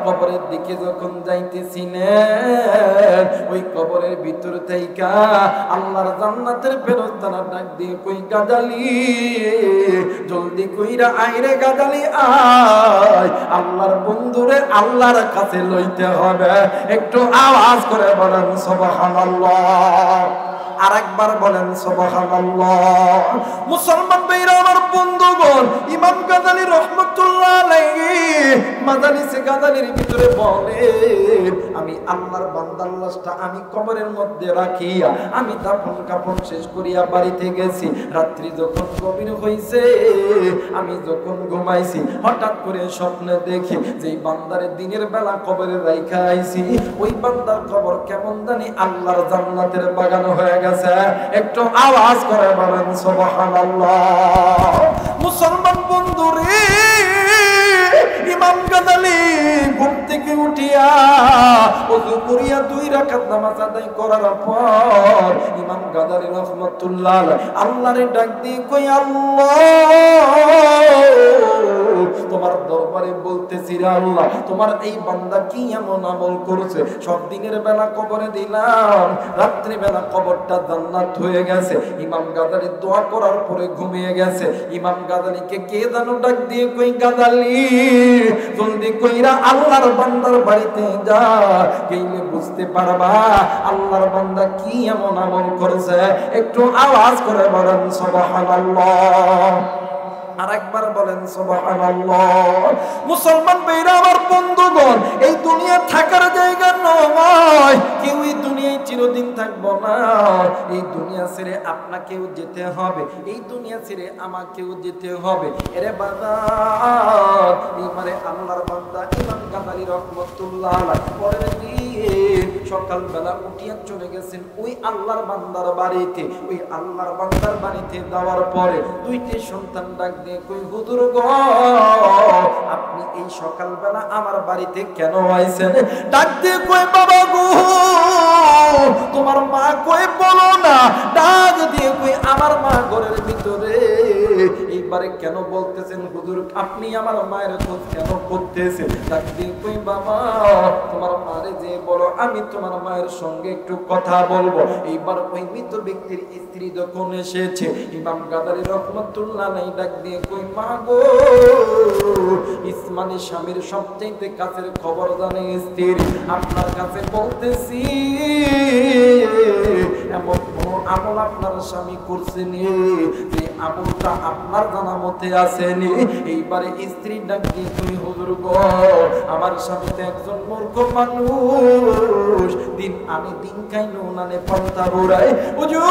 কবরের দিকে যখন যাইতেছিলেন ওই কবরের ভিতর থেকে আল্লাহর জান্নাতের ফেরেশতারা ডাক দিয়ে কই গাদালি জলদি কইরা আইরে গাদালি আয় আল্লাহর বন্ধুরে আল্লাহর কাছে লইতে হবে। একটু আওয়াজ করে বলেন সুবহানাল্লাহ আরেকবার বলেন সুবহানাল্লাহ। মুসলমান ভাইরা আমার বন্ধুগণ ইমাম গাদালি রহমাতুল্লাহ আলাইহি মাদারিসে গাদালির ভিতরে বলেন আমি আল্লাহর বান্দার লাশটা আমি কবরের মধ্যে রাখিয়া আমি দাফন কাফন শেষ করিয়া বাড়িতে গেছি। রাত্রি যখন গভীর হইছে আমি যখন ঘুমাইছি হঠাৎ করে স্বপ্নে দেখি যে বান্দারে দিনের বেলা কবরে রাইখা আইছি ওই বান্দার কবর কেমন জানি আল্লাহর জান্নাতের বাগান হয়ে গেছে। একটু আওয়াজ করে বলেন সুবহানাল্লাহ। মুসলমান বন্ধুরে ইমাম গাদালি ঘুম থেকে উঠিয়া ওযু করিয়া 2 রাকাত নামাজ আদায় করার পর ইমাম গাদালি রাহমাতুল্লাহ আলাইহি আল্লাহরে ডাক দিয়ে কই আল্লাহ তোমার দরবারে বলতেছি রে আল্লাহ তোমার এই বান্দা কি এমন আমল করেছে সব দিনের বেলা কবরে দিলাম রাত্রি বেলা কবরটা জান্নাত হয়ে গেছে। ইমাম গাদালি দোয়া করার পরে ঘুমিয়ে গেছে। ইমাম গাদালিকে কে জানো ডাক দিয়ে কই গাদালি জলদি কইরা আল্লাহর বান্দার বাড়িতে যা গেলে বুঝতে পারবা আল্লাহর বান্দা কি এমন আমল করেছে। একটু আওয়াজ করে বলেন সুবহানাল্লাহ আরেকবার বলেন সুবহানাল্লাহ। মুসলমান ভাইরা আমার বন্ধুগণ এই দুনিয়া থাকার জায়গা নয় কেউ এই দুনিয়ায় চিরদিন থাকবো না এই দুনিয়া ছেড়ে আপনাকেও যেতে হবে এই দুনিয়া ছেড়ে আমাকেও যেতে হবে। এরে বাজার এইবারে আল্লাহর বান্দা ইমাম গাদালি রাহমাতুল্লাহ আলাইহি পরের দিন সকালবেলা উঠিয়া চলে গেছেন ওই আল্লাহর বান্দার বাড়িতে। ওই আল্লাহর বান্দার বাড়িতে যাওয়ার পরে 2টি সন্তান ডাক দিয়ে কই হুজুর গো আপনি এই সকালবেলা আমার বাড়িতে কেন আইছেন? ডাক দিয়ে কই বাবা গো তোমার মা কই বলো না। ডাক দিয়ে কই আমার মা ঘরের ভিতরে এই এইবারে কেন বলতেছেন হুজুর আপনি আমার মায়ের খোঁজ কেন করতেছেন? ডাক দিয়ে কই বাবা তোমার মারে যে বলো আমি তোমার মায়ের সঙ্গে একটু কথা বলবো। এইবার ওই মৃত ব্যক্তির স্ত্রী যখন এসেছে ইমাম গাদারি রহমাতুল্লাহ আলাইহি ডাক দিয়ে কই মা গো ইসমানী স্বামীর সবচেয়ে কাছের খবর জানে স্ত্রী, আপনার কাছে বলতেছি এমন কোন আমল আপনার স্বামী করছেনি যে আমলটা আপনার জানা মতে আসেনি। এইবারে স্ত্রী ডাক দিয়ে কই হুজুর গো আমার স্বামী তো একজন মূর্খ মানুষ, দিন আমি দিন খাইনো উনানে পন্থা ঘুরাই। হুজুর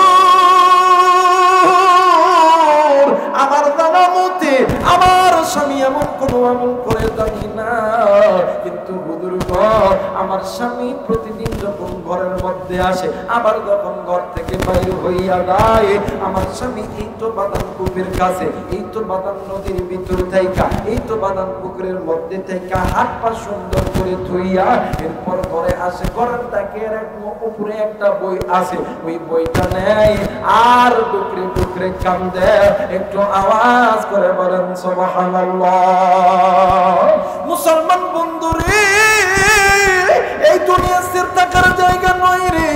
আমার জানা মতে আমার স্বামী এমন কোন আমল করে জানি না, কিন্তু হুজুর গো আমার স্বামী প্রতিদিন যখন ঘরের মধ্যে আসে আবার যখন ঘর থেকে বাইরে হইয়া যায় আমার স্বামী এই তো বাদান পুকুরের কাছে, এই তো বাদান নদীর ভিতরে থাইকা, এই তো বাদান পুকুরের মধ্যে থাইকা হাত পা সুন্দর করে ধুইয়া এরপর ঘরে আসে, ঘরের তাকের উপরে একটা বই আছে, ওই বইটা নেয় আর ডুকরে ডুকরে কান্দে। একটু আওয়াজ করে বলেন সুবহানাল্লাহ। মুসলমান বন্ধুরে এই দুনিয়া স্থির থাকার জায়গা নয় রে,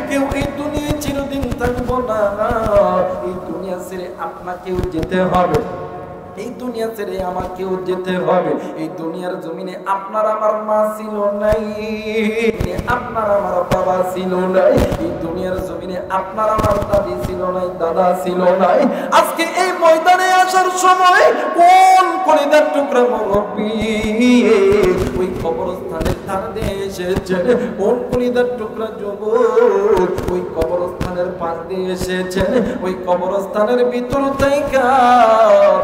কেউ এই দুনিয়া চিরদিন থাকবো না, এই দুনিয়া ছেড়ে আপনাকেও যেতে হবে, এই দুনিয়া ছেড়ে আমাকেও যেতে হবে। এই দুনিয়ার জমিনে আপনার আমার মা ছিল নাই, আপনার আমার বাবা ছিল নাই, এই দুনিয়ার জমিনে আপনার আমার দাদি ছিল নাই, দাদা ছিল নাই। আজকে এই ময়দানে আসার সময় কোন কলিদার টুকরা মুরব্বি ওই কবরস্থানের ধার দিয়ে এসেছে, কোন কলিদার টুকরা যুবক ওই কবরস্থানের পাশ দিয়ে এসেছে, ওই কবরস্থানের ভিতর থেকে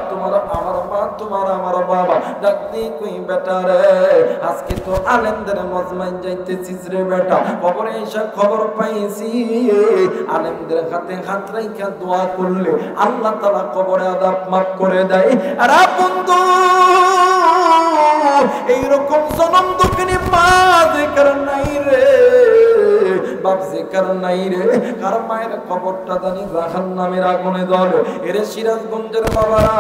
তোমার আমার মা তোমার আমার বাবা ডাক দিয়ে কই বেটা রে আজকে তো আলেমদের মজমায় যাইতেছিস রে বেটা, খবরে এসে খবর পাইছি আলেমদের হাতে হাত রাইখা দোয়া করলে আল্লাহ তাআলা কবরে আযাব মাফ করে দেয়। আর বন্ধু এইরকম জনম দুঃখিনী মা যেকার নাই রে, বাপ যেকার নাই রে, কার মায়ের কবরটা জানি জাহান্নামের আগুনে জ্বলে। এরে সিরাজগঞ্জের বাবারা,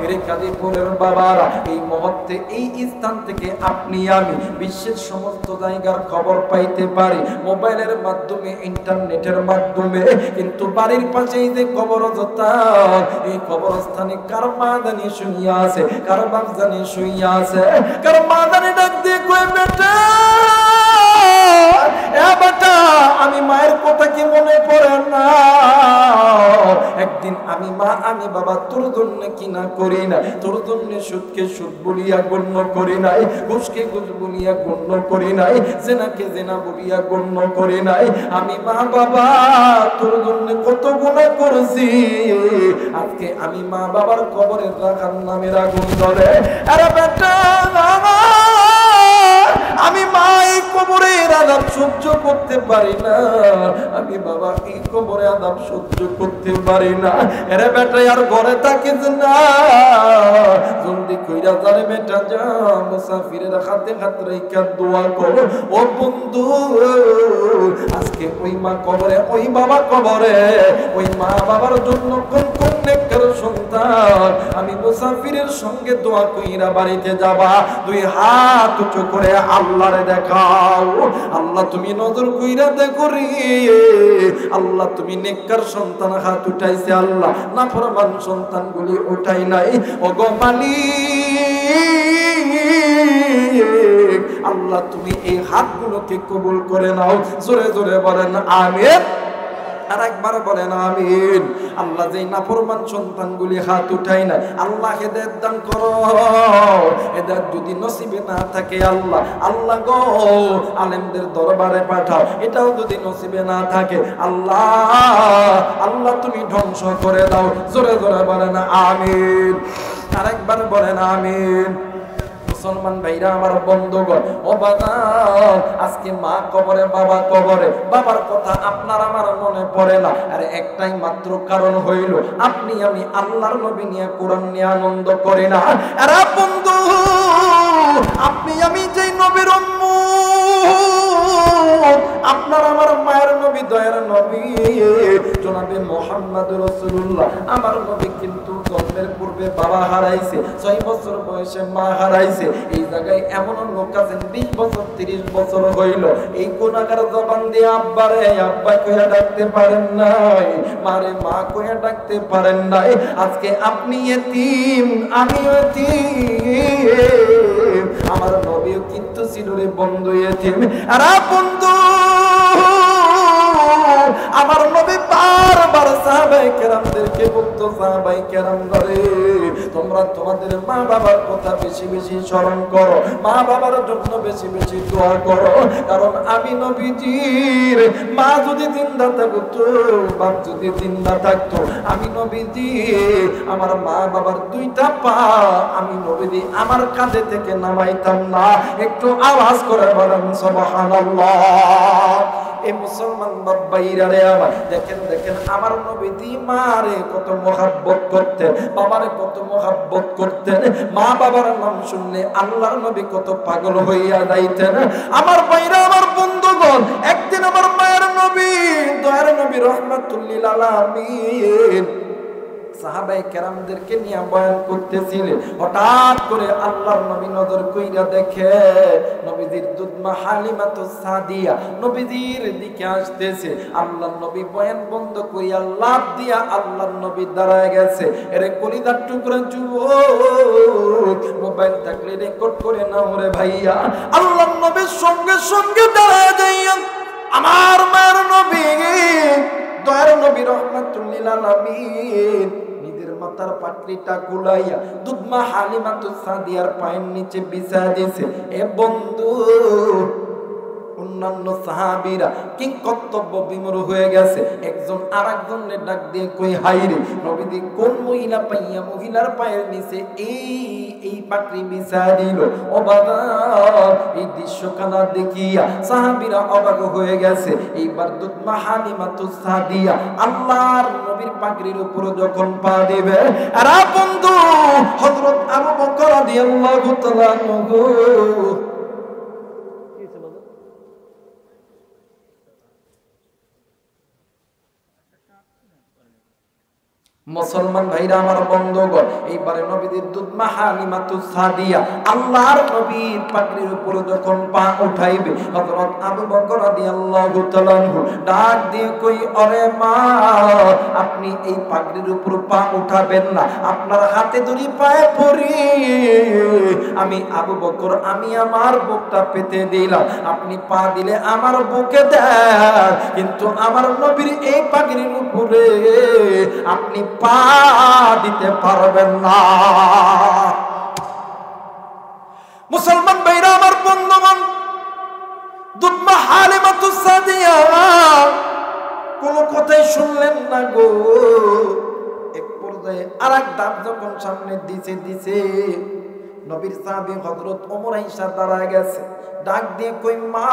এরে কাদিপুরের বাবারা, এই মুহূর্তে এই স্থান থেকে আপনি আমি বিশ্বের সমস্ত জায়গার খবর পাইতে পারি মোবাইলের মাধ্যমে, ইন্টারনেটের মাধ্যমে, কিন্তু বাড়ির পাশেই যে কবরস্থান এই কবরস্থানে কার মা জানি শুইয়া আছে, কার বাপ জানি শুইয়া আছে, কার মা জানি ডাক দিয়ে কই বেটা বেটা আমি মায়ের কথা কি মনে পড়ে না, একদিন আমি মা আমি বাবা তোর জন্য কি না করি না, তোর জন্য সুদকে সুদ বলিয়া গণ্য করি নাই, ঘুষকে ঘুষ বলিয়া গণ্য করি নাই, জেনাকে জেনা বলিয়া গণ্য করি নাই, আমি মা বাবা তোর জন্য কত গুনাহ করেছি, আজকে আমি মা বাবার কবরে জাহান্নামের আগুন জ্বলে। আরে বেটা আমি মা এই কবরের আযাব সহ্য করতে পারি না, আমি বাবা এই কবরে আযাব সহ্য করতে পারি না। আরে বেটা আর ঘরে থাকিস না, জলদি কইরা যারে বেটা যা মুসাফিরের হাতে হাত রাইখা দোয়া কর। ও বন্ধু আজকে ওই মা কবরে, ওই বাবা কবরে, ওই মা বাবার জন্য কোন কোন নেককার সন্তান আমি মুসাফিরের সঙ্গে দোয়া কইরা বাড়িতে যাবা, দুই হাত উঁচু করে আল্লাহরে দেখাও। আল্লাহ তুমি নজর কইরা দেখো রে, আল্লাহ তুমি নেককার সন্তান হাত উঠাইছে, আল্লাহ নাফরমান সন্তানগুলি উঠাই নাই। ওগো মালিক আল্লাহ তুমি এই হাতগুলোকে কবুল করে নাও। জোরে জোরে বলেন আমিন। আর একবার বলেন আমিন। আল্লাহ যেই নাফরমান সন্তানগুলি হাত উঠাই না, আল্লাহ হেদায়েত দান করো। হেদায়েত যদি নসিবে না থাকে আল্লাহ, আল্লাহ গো আলেমদের দরবারে পাঠাও। এটাও যদি নসিবে না থাকে আল্লাহ, আল্লাহ তুমি ধ্বংস করে দাও। জোরে জোরে বলেন আমিন। আর একবার বলেন আমিন। মুসলমান ভাইরা আমার বন্ধুগণ, ও বাবা আজকে মা কবরে বাবা কবরে, বাবার কথা আপনার আমার মনে পড়ে না, আর একটাই মাত্র কারণ হইল আপনি আমি আল্লাহর নবী নিয়ে কোরআন নিয়ে আনন্দ করি না। আর বন্ধু আপনি আমি যেই নবীর উম্মত, আপনার আমার মায়ের নবী দয়ার নবী জনাবে মুহাম্মদ রাসূলুল্লাহ আমার নবী কিন্তু জন্মের পূর্বে বাবা হারাইছে, 6 বছর বয়সে মা হারাইছে। এই জায়গায় এমন লোক আছেন 20 বছর 30 বছর হইল এই গুনাহগার জবান দিয়ে আব্বারে আব্বা কইয়া ডাকতে পারেন নাই, মারে মা কইয়া ডাকতে পারেন নাই। আজকে আপনি এতিম, আমি এতিম, আমার নবীও কিন্তু ছিল রে বন্ধু এতিম। আর বন্ধু আমার নবী বারবার সাহাবায়ে কেরামদেরকে বলতো, সাহাবায়ে কেরাম রে তোমরা তোমাদের মা বাবার কথা বেশি বেশি স্মরণ করো, মা বাবার জন্য বেশি বেশি দোয়া করো। কারণ আমি নবীজির মা যদি জিন্দা থাকতো, বাপ যদি জিন্দা থাকতো, আমি নবীজি আমার মা বাবার 2টা পা আমি নবীজি আমার কাঁধে থেকে নামাইতাম না। একটু আওয়াজ করে বলেন সুবহানাল্লাহ। এই মুসলমান বাবাইরা রে আমার দেখেন দেখেন আমার নবীজি মারে কত মহব্বত করতেন, বাবারে কত মহব্বত করতেন। মা বাবার নাম শুনলে আল্লাহর নবী কত পাগল হইয়া যাইতেন। আমার ভাইরা আমার বন্ধুগণ, একদিন আমার মায়ের নবী দয়ার নবী রাহমাতুল লিল আলামিন সাহাবায়ে কেরামদেরকে নিয়ে বয়ান করতেছিলেন। হঠাৎ করে আল্লাহর নবী নজর কইরা দেখে নবীজির দুধমা হালিমাতুস সাদিয়া নবীজির দিকে আসতেছে। আল্লাহর নবী বয়ান বন্ধ কইরা লাফ দিয়া আল্লাহর নবী দাঁড়ায় গেছে। এরে কলিজার টুকরা যুবক, মোবাইল থাকলে রেকর্ড করে নাও রে ভাইয়া। আল্লাহর নবীর সঙ্গে সঙ্গে দাঁড়ায় যাইয়া আমার মায়ের নবী দয়ার নবী রাহমাতুল লিল আলামিন নিজের মাথার পাটলিটা গুলাইয়া দুধমা হালিমাতুস সাদিয়ার পায়ের নিচে বিছায়া দিয়েছে। এ বন্ধু, অন্যান্য সাহাবীরা কিং কর্তব্য বিমূঢ় হয়ে গেছে। একজন আরেকজনকে ডাক দিয়ে কই হাইরে নবীজি কোন মহিলা পাইয়া মহিলার পায়ের নিচে এই পাকড়ি বিছায়া দিল। অবাক এই দৃশ্যখানা দেখিয়া সাহাবীরা অবাক হয়ে গেছে। এইবার দুধমা হালিমাতুস সাদিয়া আল্লাহর নবীর পাকড়ির উপর যখন পা দিবে, আরে বন্ধু হযরত আবু বকর রাদিয়াল্লাহু তাআলা আনহু মুসলমান ভাইরা আমার বন্ধুগণ, এইবারে নবীদের দুধমা হালিমাতুস সাদিয়া আল্লাহর নবীর পাগড়ির উপর যখন পা উঠাইবে, হযরত আবু বকর রাদিয়াল্লাহু তাআলা আনহু ডাক দিয়ে কই, ওরে মা আপনি এই পাগড়ির উপর পা উঠাবেন না, আপনার হাতে ধরি পায়ে পড়ি। আমি আবু বকর আমি আমার বুকটা পেতে দিলাম, আপনি পা দিলে আমার বুকে দেন, কিন্তু আমার নবীর এই পাগড়ির উপরে আপনি পা দিতে পারবেন না। মুসলমান ভাইরা আমার বন্ধুগণ, দুধমা হালিমাতুস সাদিয়া কোনো কথাই শুনলেন না গো। এক পর্যায়ে আরেক ডাক যখন সামনে দিছে নবীর সাহাবী হযরত ওমর আয়েশা দাঁড়ায় গেছে। ডাক দিয়ে কই, মা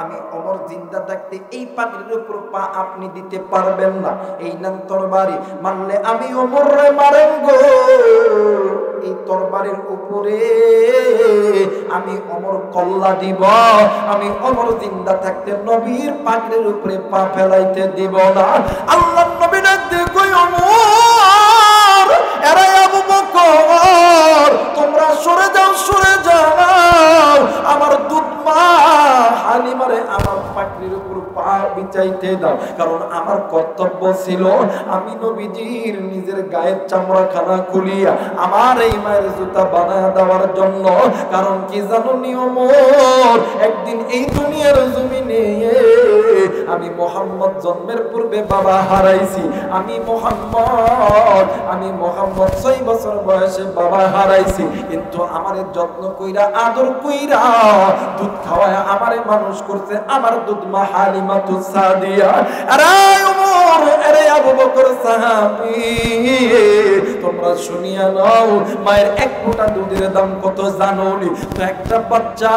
আমি ওমর জিন্দা থাকতে এই পাগড়ির উপর পা আপনি দিতে পারবেন না, এই নাম তরবারি, মানলে আমি ওমরে মারেন গো। এই তরবারির উপরে আমি ওমর কল্লা দিব, আমি ওমর জিন্দা থাকতে নবীর পাগড়ির উপরে পা ফেলাইতে দিব না। আল্লাহর নবী ডাক দিয়ে কই, ওমর এরা আবু বকর তোমরা সরে যাও, সরে যাও, আমার দুধমা হালিমারে আমার পাগড়ির উপর পা বিছাইতে দাও। কারণ আমার কর্তব্য ছিল আমি নবীজির নিজের গায়ের চামড়াখানা খুলিয়া আমার এই মায়ের জুতা বানায় দেওয়ার জন্য। কারণ কি জানো নিয়ম, একদিন এই দুনিয়ার জমিনে আমি মুহাম্মদ জন্মের পূর্বে বাবা হারাইছি, আমি মুহাম্মদ 6 বছর বয়সে বাবা হারাইছি, কিন্তু আমারে যত্ন কইরা আদর কইরা দুধ খাওয়ায় আমারে মানুষ করছে আমার দুধমা হালিমাতুস সাদিয়া। আরে ওমর রে আবু বকর সাহাবী, তোমরা শুনিয়া নাও, মায়ের এক ফোঁটা দুধের দাম কত জানো নি? তো একটা বাচ্চা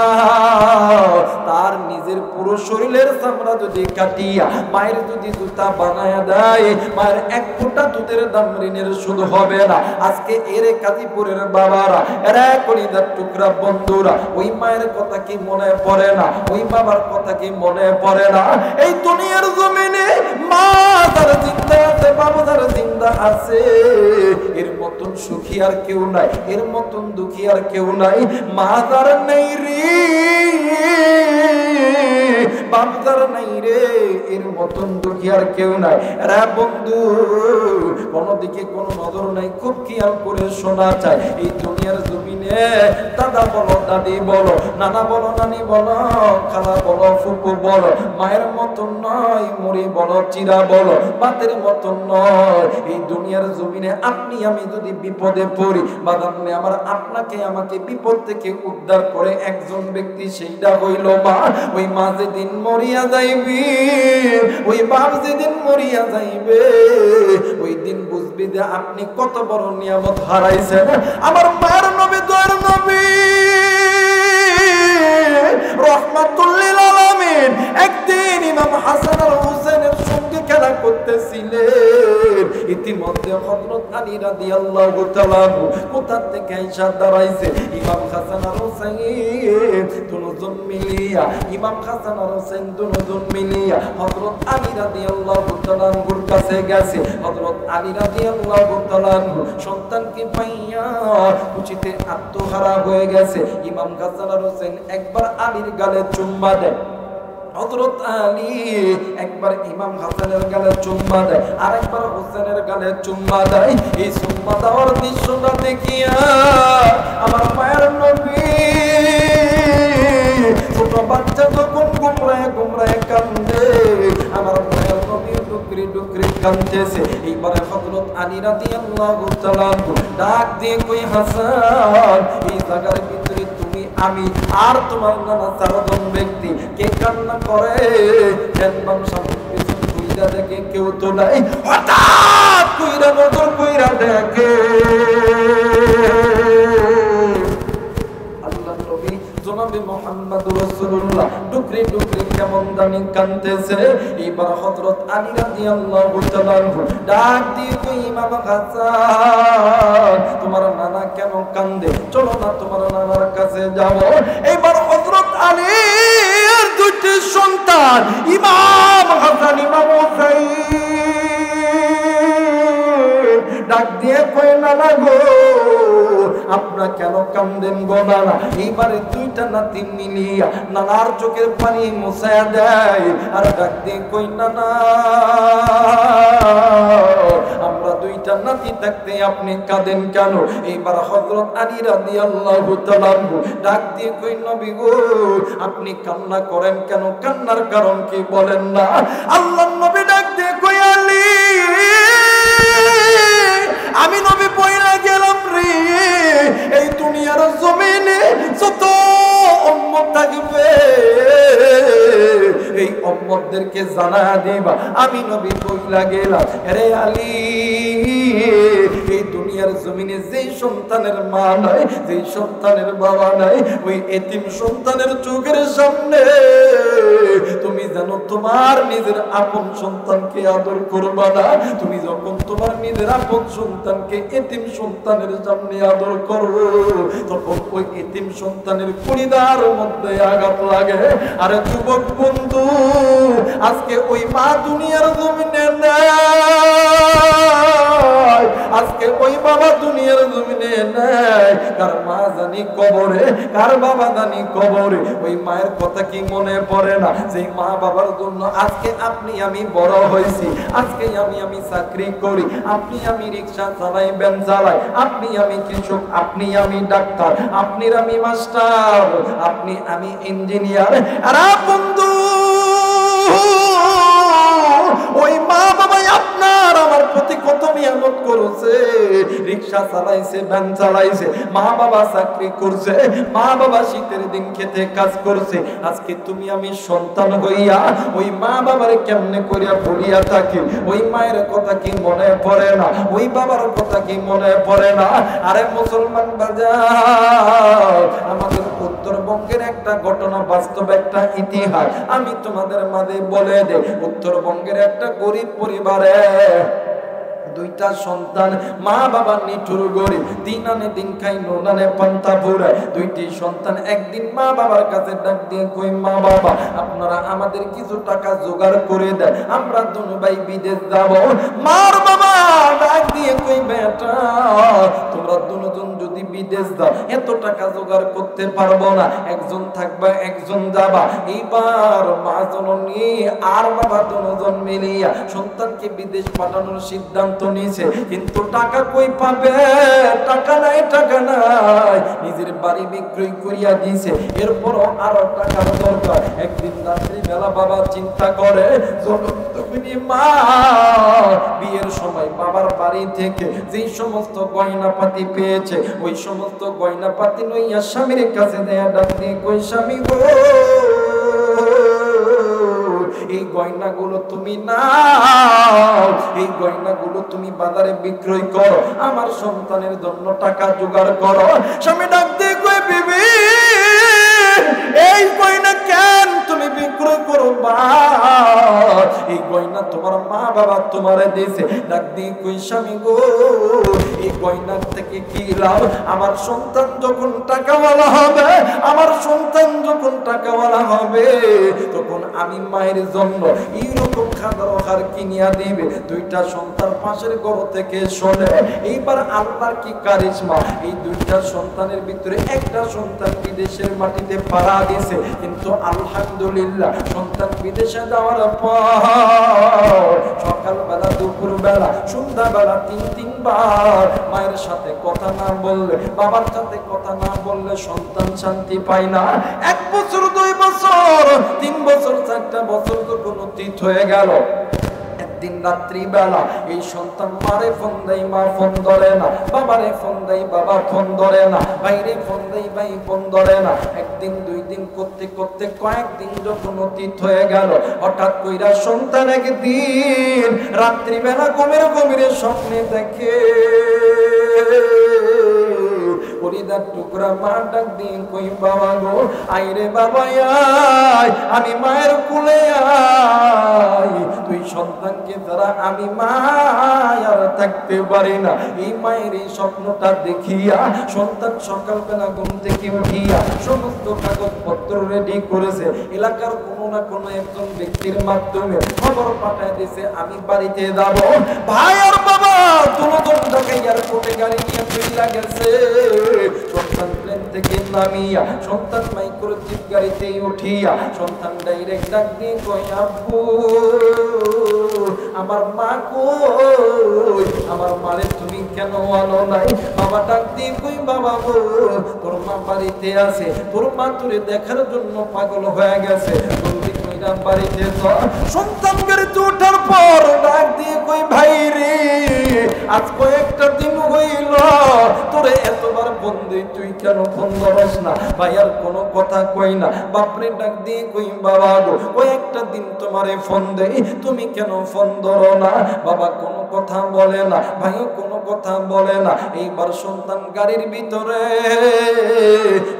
তার নিজের পুরো শরীরের চামড়া যদি কাটিয়া মায়ের যদি জুতা বানায়া দেয়, মায়ের এক ফোঁটা দুধের দাম ঋণের সুদ হবে না। আজকে এর কাজীপুরের বাবারা, এরা কলিজার টুকরা বন্ধুরা, ওই মায়ের কথা কি মনে পড়ে না? ওই বাবার কথা কি মনে পড়ে না? এই দুনিয়ার জমিনে মা যারা জিন্দা আছে, বাবা যারা জিন্দা আছে, এর মতন সুখী আর কেউ নাই, এর মতন দুঃখী আর কেউ নাই। মা যারা নেই রে, বাপ যারা নাই রে, এর মতন দুঃখী আর কেউ নাই। রে বন্ধু, কোনো দিকে কোনো নজর নাই, খুব খেয়াল করে শোনা চাই। এই দুনিয়ার জমিনে দাদা বলো, দাদি বলো, নানা বলো, নানি বলো, খালা বলো, ফুপু বলো, মায়ের মতন নয়, মুড়ি বলো, চিরা বলো, বাতের মতন নয়। এই দুনিয়ার জমিনে আপনি আমি যদি বিপদে পড়ি, বাদামে আমার আপনাকে আমাকে বিপদ থেকে উদ্ধার করে একজন ব্যক্তি, সেইটা হইল মা। ওই মা যেদিন মরিয়া যাইবি, ওই বাপ যেদিন মরিয়া যাইবে, ওই দিন বুঝবি যে আপনি কত বড় নিয়ামত হারাইছেন। আমার মায়ের নবী, দয়ার নবী রাহমাতুল লিল আলামিন একদিন ইমাম হাসান আর হুসাইনের সঙ্গে খেলা করতেছিলেন। ইতিমধ্যে হযরত আলী রাদিয়াল্লাহু তাআলা কোথা থেকে এসে দাঁড়াইছে। ইমাম হাসান আর হুসাইন দুজন মিলিয়া, ইমাম হাসান আর হুসাইন দুজন মিলিয়া হযরত আলী রাদিয়াল্লাহু তাআলা এর কাছে গেছে। হযরত আলী রাদিয়াল্লাহু তাআলা সন্তানকে পাইয়া খুশিতে আত্মহারা হয়ে গেছে। ইমাম হাসান আর হুসাইন একবার আলীর গালে চুম্মা দেয়, হযরত আলী একবার ইমাম হাসানের গালে চুম্মা দেয়, আর একবার হোসেনের গালে চুম্মা দেয়। এই চুম্মা দেওয়ার দৃশ্যটা দেখিয়া আমার মায়ের নবী ছোট বাচ্চা যখন গুমরায় গুমরায় কান্দে, আমার মায়ের নবী ডুকরি ডুকরি কাঁদতেছে। এইবারে হযরত আলী রাদিয়াল্লাহু তাআলা ডাক দিয়ে কই, হাসান, এই জায়গার ভিতরে তুমি, আমি আর তোমার নানা চারজন ব্যক্তি, কে কান্না করে? কেনবাম সামনে পিছন কইরা দেখে কেউ তো নাই। হঠাৎ কইরা নজর কইরা দেখে আল্লাহ নবী জনাবে মুহাম্মদুর রাসূলুল্লাহ ডুকরি ডুকরি কেমন জানি কাঁদতেছে। এইবার হযরত আলী রাদিয়াল্লাহু তাআলা ডাক দিয়ে কই, ইমাম হাসান, তোমার নানা কেন কান্দে? চলো না তোমার নানার কাছে যাব। এইবার হযরত আলীর দুটি সন্তান ইমাম হাসান, ইমাম হুসাইন ডাক দিয়ে কই, নানা গো, আপনারা কেন কান্দেন গো নানা? এইবারে দুইটা নাতি মিলিয়া নানার চোখের পানি মুছায়া দেয়, আর ডাক দিয়ে কই, নানা, আমরা দুইটা নাতি থাকতে আপনি কাঁদেন কেন? এইবার হযরত আলী রাদিয়াল্লাহু তাআলা ডাক দিয়ে কই, নবী গো, আপনি কান্না করেন কেন? কান্নার কারণ কি বলেন না? আল্লাহর নবী ডাক দিয়ে কই, আলী, আমি নবী পয়লা গেলাম রে, এই দুনিয়ার জমিনে যত উম্মত থাকবে, এই উম্মতদেরকে জানা দিবা আমি নবী পয়লা গেলাম রে আলী। এই দুনিয়ার জমিনে যেই সন্তানের মা নাই, যেই সন্তানের বাবা নাই, ওই এতিম সন্তানের চোখের সামনে তুমি জানো তোমার নিজের আপন সন্তানকে আদর করবা না। তুমি যখন তোমার নিজের আপন সন্তানকে এতিম সন্তানের সামনে আদর করো, তখন ওই এতিম সন্তানের পরিবার মধ্যে আঘাত লাগে। আরে যুবক বন্ধু, আজকে ওই মা দুনিয়ার জমিনে নাই, আজকে ওই বাবা দুনিয়ার জমিনে নাই। কার মা জানি কবরে, কার বাবা জানি কবরে। ওই মায়ের কথা কি মনে পড়ে না? যেই মা বাবার জন্য আজকে আপনি আমি বড় হয়েছি, আজকে আমি চাকরি করি, আপনি আমি রিক্সা চালাই, ভ্যান চালাই, আপনি আমি কৃষক, আপনি আমি ডাক্তার, আপনি আমি মাস্টার, আপনি আমি ইঞ্জিনিয়ার। আর বন্ধু, ওই মা বাবাই আপনার আমার প্রতি কত মেহনত করেছে, রিক্সা চালাইছে, ভ্যান চালাইছে, মা বাবা চাকরি করছে, মা বাবা শীতের দিন খেতে কাজ করছে। আজকে তুমি আমি সন্তান হইয়া ওই মা বাবার কেমনে করিয়া ভুলিয়া থাকি? ওই মায়ের কথা কি মনে পড়ে না? ওই বাবার কথা কি মনে পড়ে না? আরে মুসলমান বাজার, আমাদের উত্তরবঙ্গের একটা ঘটনা, বাস্তব একটা ইতিহাস আমি তোমাদের মাঝে বলে দে। উত্তরবঙ্গের একটা গরিব পরিবারে দুইটা সন্তান, মা বাবা নিঠুর গরিব, দিন আনে দিন খাই নুন আনে পান্তা ফুরায়। দুইটি সন্তান একদিন মা বাবার কাছে ডাক দিয়ে কই, মা বাবা আপনারা আমাদের কিছু টাকা জোগাড় করে দেন, আমরা দুনো ভাই বিদেশ যাব। মার বাবা ডাক দিয়ে কই, বেটা তোমরা দুজন যদি বিদেশ যাও এত টাকা জোগাড় করতে পারবো না, একজন থাকবা একজন যাবা। এইবার মা জননী আর বাবা দুজন মিলিয়া সন্তানকে বিদেশ পাঠানোর সিদ্ধান্ত নিয়েছে। কিন্তু টাকা কই পাবে? টাকা নাই, টাকা নাই, নিজের বাড়ি বিক্রয় করিয়া দিয়েছে। এরপরও আরো টাকার দরকার। একদিন রাত্রি বেলা বাবা চিন্তা করে, মা বিয়ের সময় বাবার বাড়ি থেকে যে সমস্ত গয়নাপাতি পেয়েছে ওই সমস্ত গয়নাপাতি লইয়া স্বামীর কাছে দেয়া ডাক দিয়ে কই, স্বামী গো এই গয়নাগুলো তুমি নাও, এই গয়নাগুলো তুমি বাজারে বিক্রয় করো, আমার সন্তানের জন্য টাকা জোগাড় করো। স্বামী ডাক দিয়ে কই, বিবি এই গয়না কেন তুমি বিক্রয় করবা? এই গয়না তোমার মা বাবা তোমারে দিয়েছে। ডাক দিয়ে কই, স্বামী গো এই গয়নার থেকে কি লাভ? আমার সন্তান যখন টাকাওয়ালা হবে, আমার সন্তান যখন টাকাওয়ালা হবে তখন আমি মায়ের জন্য এইরকম খাদার কিনিয়া দিবে। দুইটা সন্তান পাশের ঘর থেকে শোনে। এইবার আল্লাহর কি কারিশমা, এই দুইটা সন্তানের ভিতরে একটা সন্তান বিদেশের মাটিতে পাড়া দিয়েছে। কিন্তু আলহামদুলিল্লাহ সন্তান বিদেশে যাওয়ার পর সকালবেলা, দুপুরবেলা, সন্ধ্যাবেলা তিনবার মায়ের সাথে কথা না বললে, বাবার সাথে কথা না বললে সন্তান শান্তি পায় না। 1 বছর, 2 বছর, 3 বছর, 4টা বছর যখন অতীত হয়ে গেল, একদিন রাত্রি বেলা এই সন্তান মারে ফোন দেয়, মা ফোন ধরে না, বাবারে ফোন দেয়, বাবা ফোন ধরে না, ভাইরে ফোন দেয়, ভাই ফোন ধরে না। একদিন 2 দিন করতে করতে কয়েকদিন যখন অতীত হয়ে গেল, হঠাৎ কইরা সন্তান একদিন রাত্রি বেলা গভীরে স্বপ্নে দেখে পরিদার টুকরা মা ডাক দিয়ে কই, বাবা গো আইরে বাবা আয়, আমি মায়ের কোলে আই, তুই সন্তানকে দ্বারা আমি মা আর থাকতে পারি না। এই মায়ের এই স্বপ্নটা দেখিয়া সন্তান সকালবেলা ঘুম থেকে উঠিয়া সমস্ত কাগজপত্র রেডি করেছে। এলাকার কোনো না কোনো একজন ব্যক্তির মাধ্যমে খবর পাঠায় দিয়েছে আমি বাড়িতে যাব। ভাই আর বাবা দুজন ঢাকা এয়ারপোর্টে গাড়ি নিয়ে চলে গেছে। সন্তান প্লেন থেকে নামিয়া সন্তান মাইক্রোচিপ গাড়িতে উঠিয়া সন্তান ডাইরেক্ট ডাক দিয়ে কই, আব্বু আমার মা কই, আমার মারে তুমি কেন আনো নাই? বাবা ডাক দিয়ে কই, বাবা গো তোর মা বাড়িতে আছে, তোর মা তোরে দেখার জন্য পাগল হয়ে গেছে, জলদি কইরা বাড়িতে যা। সন্তান গাড়িতে ওঠার পর ডাক দিয়ে কই, ভাই রে আজ কয়েকটা দিন হইল তোরে এতবার ফোন দিই, তুই কেন ফোন ধরস না? ভাই আর কোনো কথা কই না। বাপরে ডাক দিয়ে কই, বাবা গো কয়েকটা দিন তোমারে ফোন দেই, তুমি কেন ফোন ধরো না? বাবা কোনো কথা বলে না, ভাইও কোনো কথা বলে না। এইবার সন্তান গাড়ির ভিতরে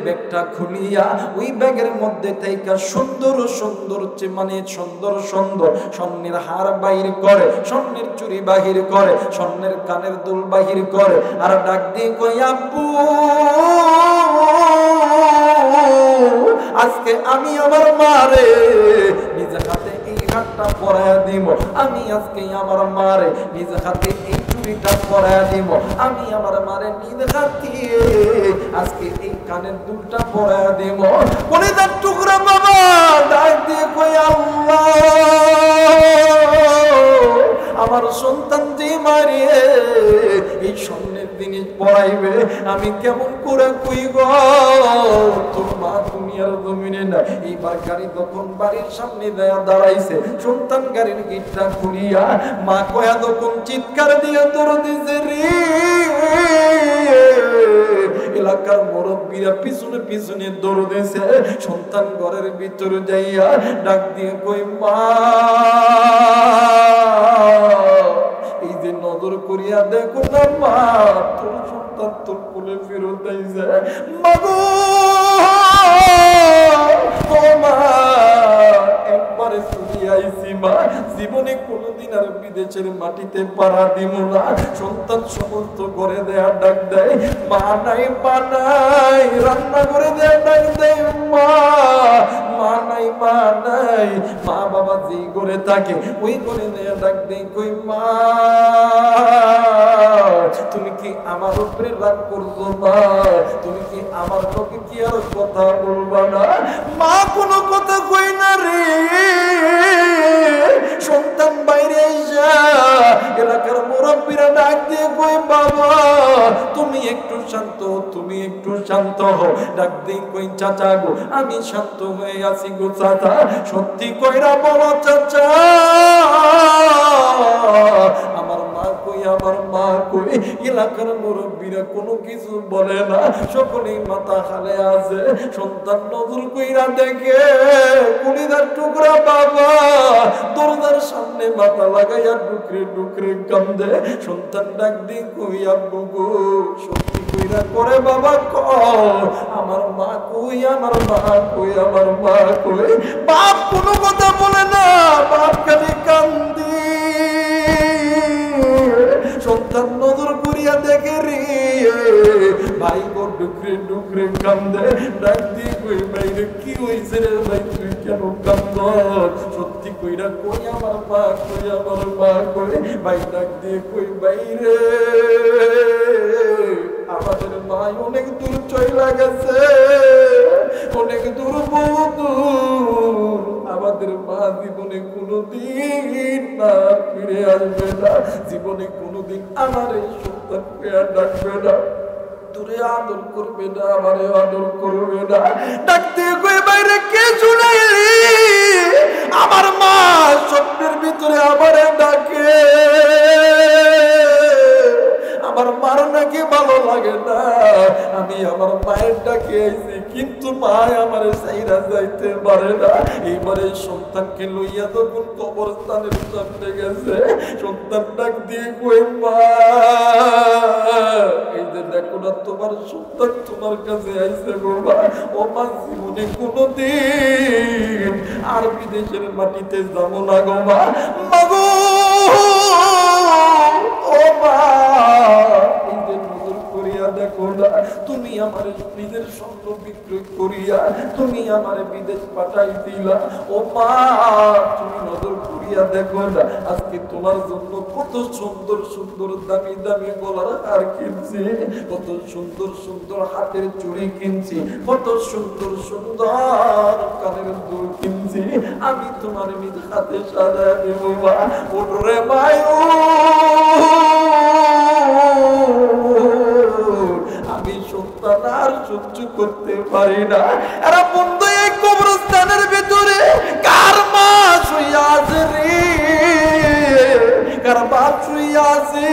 ব্যাগটা খুলিয়া ওই ব্যাগের মধ্যে থেকে সুন্দর সুন্দর মানে সুন্দর সুন্দর স্বর্ণের হার বাহির করে, স্বর্ণের চুড়ি বাহির করে, স্বর্ণের কানের দুল বাহির করে, আর ডাক দিয়ে কই, আব্বু আজকে আমি আমার মারে নিজের হাতে এই হারটা পরায়া দিব, আমি আজকে আমার মারে নিজের হাতে এই চুড়িটা পরায়া দিব, আমি আমার মারে নিজের হাতে আজকে এই কানের দুলটা পরায়া দিব। কলিজার টুকরা বাবা ডাক দিয়ে কই, আল্লাহ আমার সন্তান যে মারে এই স্বর্ণের জিনিস পড়াইবে, আমি কেমন করে কই গো তোর মা দুনিয়ার জমিনে না। এইবার গাড়ি তখন বাড়ির সামনে দাঁড়াইছে, সন্তান গাড়ির গেটটা খুলিয়া মা কয়া তখন চিৎকার দিয়ে দৌড় দিছে রে। এলাকার মুরব্বীরা পিছনে পিছনে দৌড় দিছে, সন্তান ঘরের ভিতরে যাইয়া ডাক দিয়ে কই মা এই যে নজর করিয়া দেখো না মা তোর সন্তান তোর কোলে ফেরত আইছে। মাগো ও মা একবারে চলে আইছি মা, জীবনে কোনোদিন আর বিদেশের মাটিতে পাড়া দিব না। সন্তান সমস্ত করে দেয়া ডাক দেয় মা নাই মা নাই, রান্না করে দেয়া ডাক দেয় মা মা নাই মা নাই। মা বাবা যেই করে থাকে ওই করে দেয়া ডাক দেয় কই মা তুমি কি আমার উপরে রাগ করছো মা? তুমি কি আমার লোকে কি আর কথা বলবা না? মা কোনো কথা কই না রে। সন্তান বাইরে এসে এলাকার মুরব্বীরা ডাক দিয়ে কই বাবা তুমি একটু শান্ত, তুমি একটু শান্ত হও। ডাক দিয়ে কই চাচা গো আমি শান্ত হয়ে আছি গো চাচা। সত্যি কইরা বলো চাচা আমার মা কই, আমার মা কই? এলাকার মুরব্বীরা কোনো কিছু বলে না, সকলেই মাথা খালে আছে। সন্তান নজর কইরা দেখে কুড়িদার টুকরা বাবা দরজার সামনে মাথা লাগাইয়া ডুকরে ডুকরে কান্দে। সন্তান ডাক দিয়ে কই আব্বু গো সত্যি কইরা করে বাবা কর আমার মা কই, আমার মা কই, আমার মা কই? বাপ কোনো কথা বলে না, বাপ খালি কান্দি। সন্তান নজর করিয়া দেখে রে ভাই গো ডুকরে ডুকরে কান্দে। ডাক দিয়ে কই বাইরে কি হইছে রে ভাই তুই কেন কান্দ? সত্যি কইরা কই আমার মা কই, আমার মা কই? ভাই ডাক দিয়ে কই বাইরে আমাদের মা অনেক দূর চইলা গেছে, অনেক দূর বহু দূর। আমাদের মা জীবনে কোনোদিন না ফিরে আসবে না, জীবনে কোনোদিন আমার এই সন্তানকে আর ডাকবে না, দূরে আদর করবে না, আমারে আদর করবে না। ডাকতে কই বাইরে কে শুনাইলি আমার মা স্বপ্নের ভিতরে আমারে ডাকে। আমার মার নাকি ভালো লাগে না, আমি আমার মায়ের ডাকে আইছি কিন্তু মা আমার সাইরা যাইতে পারে না। এইবারে সন্তানকে লইয়া তখন কবরস্থানের সামনে গেছে, সন্তান ডাক দিয়ে কই মা এই যে দেখো না তোমার সন্তান তোমার কাছে আইছে গো মা। ও মা জীবনে কোনোদিন আর বিদেশের মাটিতে যাবো না গো মা। মাগো ও মা এই যে নজর করিয়া দেখো না তুমি আমার নিজের স্বর্ণ বিক্রয় করিয়া তুমি আমার বিদেশ পাঠাই দিলা। ও মা তুমি নজর করিয়া দেখো না আজকে তোমার জন্য কত সুন্দর সুন্দর দামি দামি গলার হার কিনছি, কত সুন্দর সুন্দর হাতের চুড়ি কিনছি, কত সুন্দর সুন্দর কানের দুল কিনছি। আমি তোমার নিজ হাতে সাজায় দেব মা। ওরে মায়ু আমি সন্তান আর সহ্য করতে পারি না। এরা বন্ধু এই কবরস্থানের ভিতরে কার মা শুইয়া আছে রে, কার বাপ শুইয়া আছে?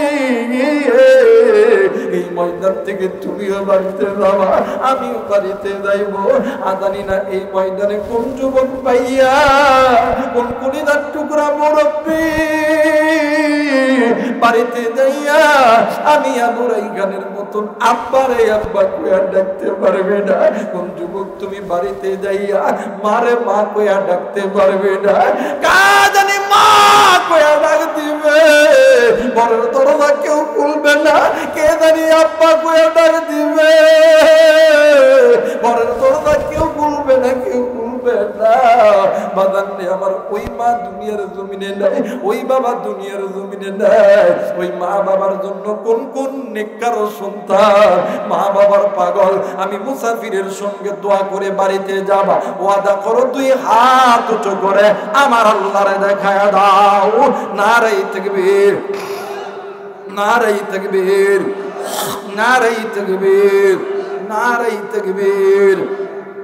এই ময়দান থেকে তুমিও বাড়িতে যাবা, আমিও বাড়িতে যাইব। জানি না এই ময়দানে কোন যুবক পাইয়া কোন কুড়িদার টুকরা মুরব্বী বাড়িতে যাইয়া আমি আমার এই গানের মতন আব্বারে আব্বা কইয়া ডাকতে পারবে না। কোন যুবক তুমি বাড়িতে যাইয়া মারে মা কইয়া ডাকতে পারবে না? কা জানি মা কইয়া ডাক দিবে, ঘরের দরজা কেউ খুলবে না। কে জানি আব্বা কইয়া ডাক দিবে, ঘরের দরজা কেউ খুলবে না, কেউ খুলবে না। বাদান্নে আমার ওই মা দুনিয়ার জমিনে নাই, ওই বাবা দুনিয়ার জমিনে নাই। ওই মা বাবার জন্য কোন কোন নেককার সন্তান মা বাবার পাগল। আমি মুসাফিরের সঙ্গে দোয়া করে বাড়িতে যাবা, ওয়াদা করো দুই হাত উঁচু করে আমার আল্লাহরে দেখায়া দাও। নারাই তাকবীর, নারাই তাকবীর, নারাই তাকবীর, নারাই তাকবীর।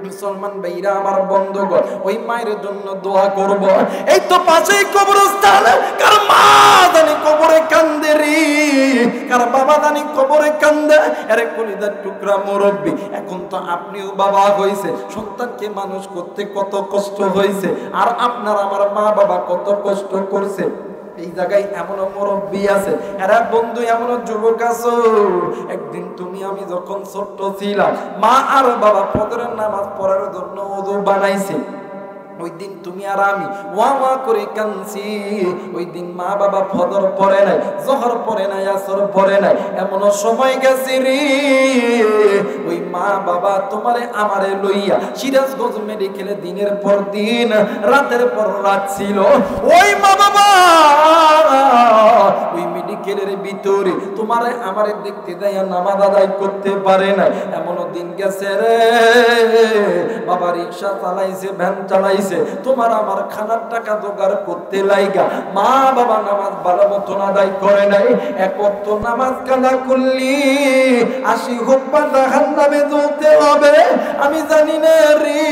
মুসলমান ভাইরা আমার বন্ধুগণ, ওই মায়ের জন্য দোয়া করব। এই তো পাশেই কবরস্থান, কার মা জানি কবরে কান্দে রে, কার বাবা জানি কবরে কান্দে। আরে কলিজার টুকরা মুরব্বি, এখন তো আপনিও বাবা হইছে, সন্তানকে মানুষ করতে কত কষ্ট হয়েছে, আর আপনার আমার মা বাবা কত কষ্ট করছে। এই জায়গায় এমন মুরব্বী আছে, এরা বন্ধু এমন যুবক আছে। একদিন তুমি আমি যখন ছোট্ট ছিলাম, মা আর বাবা ফজরের নামাজ পড়ার জন্য ওযু বানাইছে। ওই দিন তুমি আর আমি ওয়া ওয়া করে কাঁদছি। ওই দিন মা বাবা ফজর পড়ে নাই, জোহর পড়ে নাই, আসর পড়ে নাই, এমন সময় গেছে রে। ওই মা বাবা তোমারে আমারে লইয়া সিরাজগঞ্জ মেডিকেলে দিনের পর দিন রাতের পর রাত ছিল। ওই মা বাবা ওই মেডিকেলের ভিতরে তোমারে আমারে দেখতে যাইয়া নামাজ আদায় করতে পারে না। এমন দিন গেছে রে, বাবা রিকশা চালাইছে, ভ্যান চালাইছে, তোমার আমার খানার টাকা জোগাড় করতে লাইগা মা বাবা নামাজ ভালো মতন আদায় করে নাই। এক ওয়াক্ত নামাজ কাদা করলি 80 হুব্বা জাহান্নামে জ্বলতে হবে। আমি জানি না রে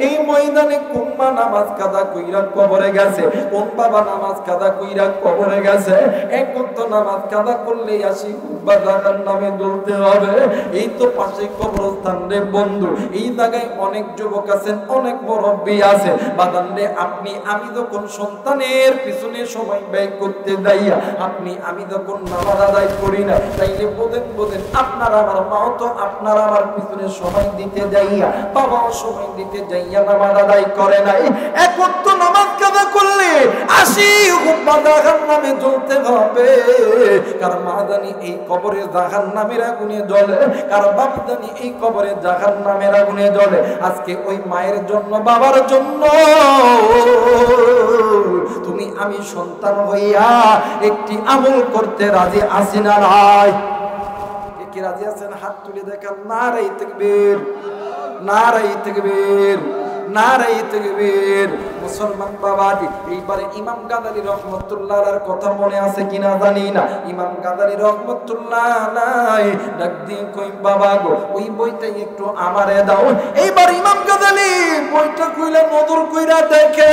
এই ময়দানে কোন মা নামাজ কাদা কইরা কবরে গেছে, কোন বাবা নামাজ কাদা কইরা কবরে গেছে। এক ওয়াক্ত নামাজ কাদা করলে 80 হুব্বা জাহান্নামে জ্বলতে হবে। এই তো পাশে কবরস্থান রে বন্ধু, এই জায়গায় অনেক যুবক আছেন, অনেক মুরব্বী আছে। বাদানরে আপনি আমি যখন সন্তানের পিছনে সময় ব্যয় করতে যাইয়া, আপনি আমি যখন নামাজ আদায় করি না, তাইলে বোঝেন আপনার আমার মাও তো আপনার আমার পিছনে সময় দিতে যাইয়া, বাবাও সময় দিতে যাইয়া নামাজ আদায় করে নাই। এক ওয়াক্ত নামাজ কাজা করলে 80 হুব্বা জাহান্নামে জ্বলতে হবে। কার মা জানি এই কবরে জাহান্নামের আগুনে জ্বলে, কার বাপ জানি এই কবরে জাহান্নামের আগুনে জ্বলে। আজকে ওই মায়ের জন্য, বাবার জন্য তুমি আমি সন্তান হইয়া একটি আমল করতে রাজি আছি না নাই? কে কি রাজি আছেন? হাত তুলে দেখান। নারায়ে তাকবীর, নারায়ে তাকবীর, নারায়ে তাকবীর। মুসলমান বাবাজি, এইবারে ইমাম গাযালি রহমাতুল্লাহ আলাইহির কথা মনে আছে কিনা জানি না। ইমাম গাযালি রহমাতুল্লাহ আলাইহি ডাক দিয়ে কই, বাবা গো ওই বইটা একটু আমারে দাও। এইবার ইমাম গাযালি বইটা কইলা নজর কইরা দেখে,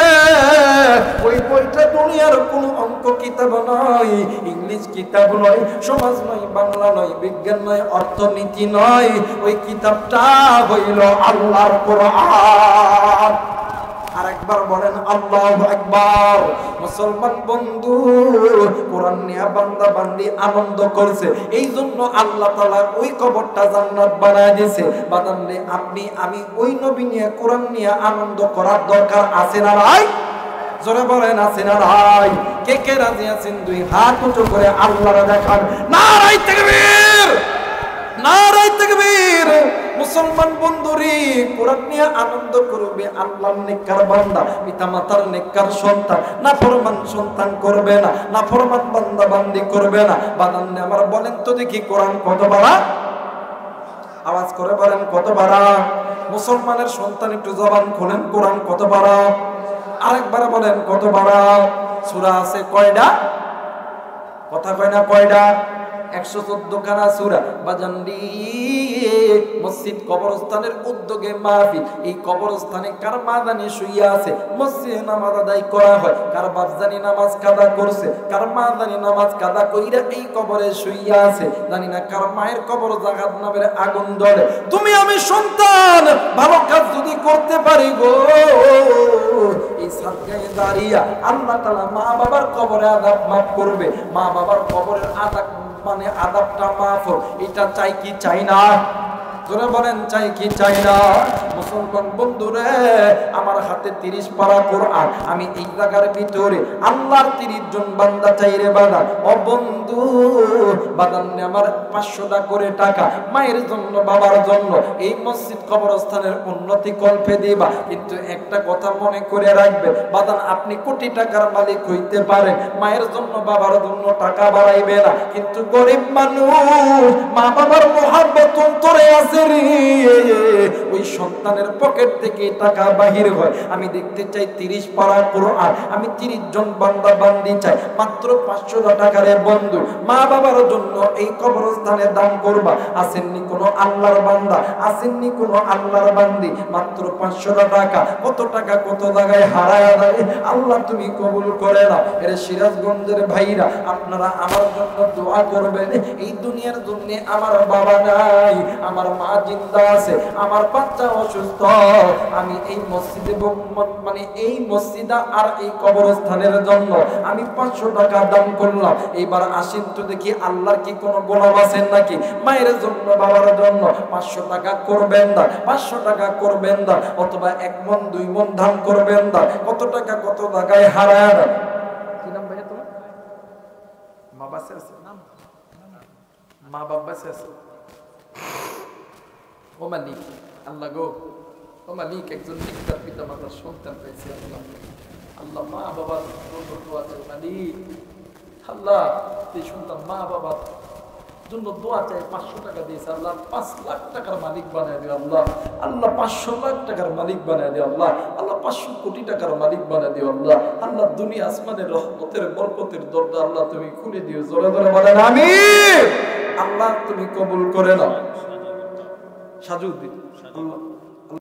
ওই বইটা দুনিয়ার কোনো অঙ্ক কিতাব নয়, ইংলিশ কিতাব নয়, সমাজ নয়, বাংলা নয়, বিজ্ঞান নয়, অর্থনীতি নয়। ওই কিতাবটা হইল আল্লাহর কোরআন। আরেকবার বলেন আল্লাহু আকবার। মুসলমান বন্ধু, কোরআন নিয়ে বান্দা বান্দি আনন্দ করছে, এই জন্য আল্লাহ তাআলা ওই কবরটা জান্নাত বানায় দিয়েছে। বাদামরে আপনি আমি ওই নবী নিয়ে, কোরআন নিয়ে আনন্দ করার দরকার আছে না ভাই? জোরে বলেন আছে না ভাই? কে কে রাজি আছেন দুই হাত উঁচু করে আল্লাহরে দেখান। নারায়ে তাকবীর, নারায়ে তাকবীর। মুসলমান বন্ধুরে, কোরআন নিয়ে আনন্দ করবে আল্লাহর নেককার বান্দা, পিতামাতার নেককার সন্তান। নাফরমান সন্তান করবে না, নাফরমান বান্দা বান্দি করবে না। বাদান্নে আমার বলেন তো দেখি, কোরআন কত বাড়া? আওয়াজ করে বলেন কত বাড়া? মুসলমানের সন্তান একটু জবান খোলেন, কোরআন কত বাড়া? আরেকবার বলেন কত বাড়া? সূরা আছে কয়টা? কথা কয় না কয়টা? 114 খানা সূরা। বাজানডি মসজিদ কবরস্থানের উদ্যোগে মাহফিল। এই কবরস্থানে কার মা জানি শুইয়া আছে, মসজিদে নামাজ আদায় করা হয়। কার বাপ জানি নামাজ কাদা করছে, কার মা জানি নামাজ কাদা কইরা এই কবরে শুইয়া আছে। জানি না কার মায়ের কবর জাহান্নামের আগুন জ্বলে। তুমি আমি সন্তান ভালো কাজ যদি করতে পারি গো, এই সাদকায়ে জারিয়া আল্লাহ তাআলা মা বাবার কবরে আযাব মাফ করবে। মা বাবার কবরের আযাব মানে আযাবটা মাফ, এটা চাই কি চাই না? জোরে বলেন চাই কি চাই না? মুসলমান বন্ধুরে, আমার হাতে 30 পারা কোরআন, আমি এই জায়গার ভিতরে আল্লাহর 30 জন বান্দা চাই রে বাদান। ও বন্ধু বাদান, আমার 500টা করে টাকা মায়ের জন্য বাবার জন্য এই মসজিদ কবরস্থানের উন্নতি কল্পে দিবা, কিন্তু একটা কথা মনে করে রাখবে বাদান, আপনি কোটি টাকার মালিক হইতে পারেন, মায়ের জন্য বাবার জন্য টাকা বাড়াইবে না, কিন্তু গরিব মানুষ মা বাবার মহব্বত অন্তরে আছে রে, ওই সন্তানের পকেট থেকে টাকা বাহির হয়। আমি দেখতে চাই 30 পারা কোরআন, আমি 30 জন বান্দা বান্দি চাই, মাত্র 500 টাকারে বন্ধু মা বাবার জন্য এই কবরস্থানে দান করবা। আসেননি কোনো আল্লাহর বান্দা, আসেননি কোনো আল্লাহর বান্দি, মাত্র 500 টাকা। কত টাকা কত জায়গায় হারায় দেয়, আল্লাহ তুমি কবুল করে নাও। এর সিরাজগঞ্জের ভাইরা, আপনারা আমার জন্য দোয়া করবেন। এই দুনিয়ার জন্য আমার বাবা নাই, আমার মা জিন্দা আছে, আমার বাচ্চা অসুস্থ, আমি এই মসজিদে মানে এই মসজিদা আর এই কবরস্থানের জন্য আমি 500 টাকা দান করলাম। এইবার আসেন তো দেখি আল্লাহর কি কোনো গোলাম আছেন নাকি মায়ের জন্য বাবার জন্য 500 টাকা করবেন না, 500 টাকা করবেন না, অথবা 1 মণ 2 মণ ধান করবেন না। কত টাকা কত জায়গায় হারায় না। কি নাম ভাইয়া তোমার? মা বাসে আছে, মা বাবা বাসে আছে। ও মালিক আল্লাহ গো, ও মালিক একজন নিকটার পিতা মাতার সন্তান পেয়েছে আল্লাহ, আল্লাহ মা বাবার দোয়া চাই মালিক, আল্লাহ এই সন্তান মা বাবার জন্য দোয়া চাই, 500 টাকা দিয়েছে আল্লাহ, 5 লাখ টাকার মালিক বানায় দিও আল্লাহ, আল্লাহ 500 লাখ টাকার মালিক বানায় দিও আল্লাহ, আল্লাহ 500 কোটি টাকার মালিক বানায় দিও আল্লাহ, আল্লাহ দুনিয়া আসমানের রহমতের বরকতের দরজা আল্লাহ তুমি খুলে দিও। জোরে জোরে বলেন আমিন। আল্লাহ তুমি কবুল করে নাও। সাজুদ্দিন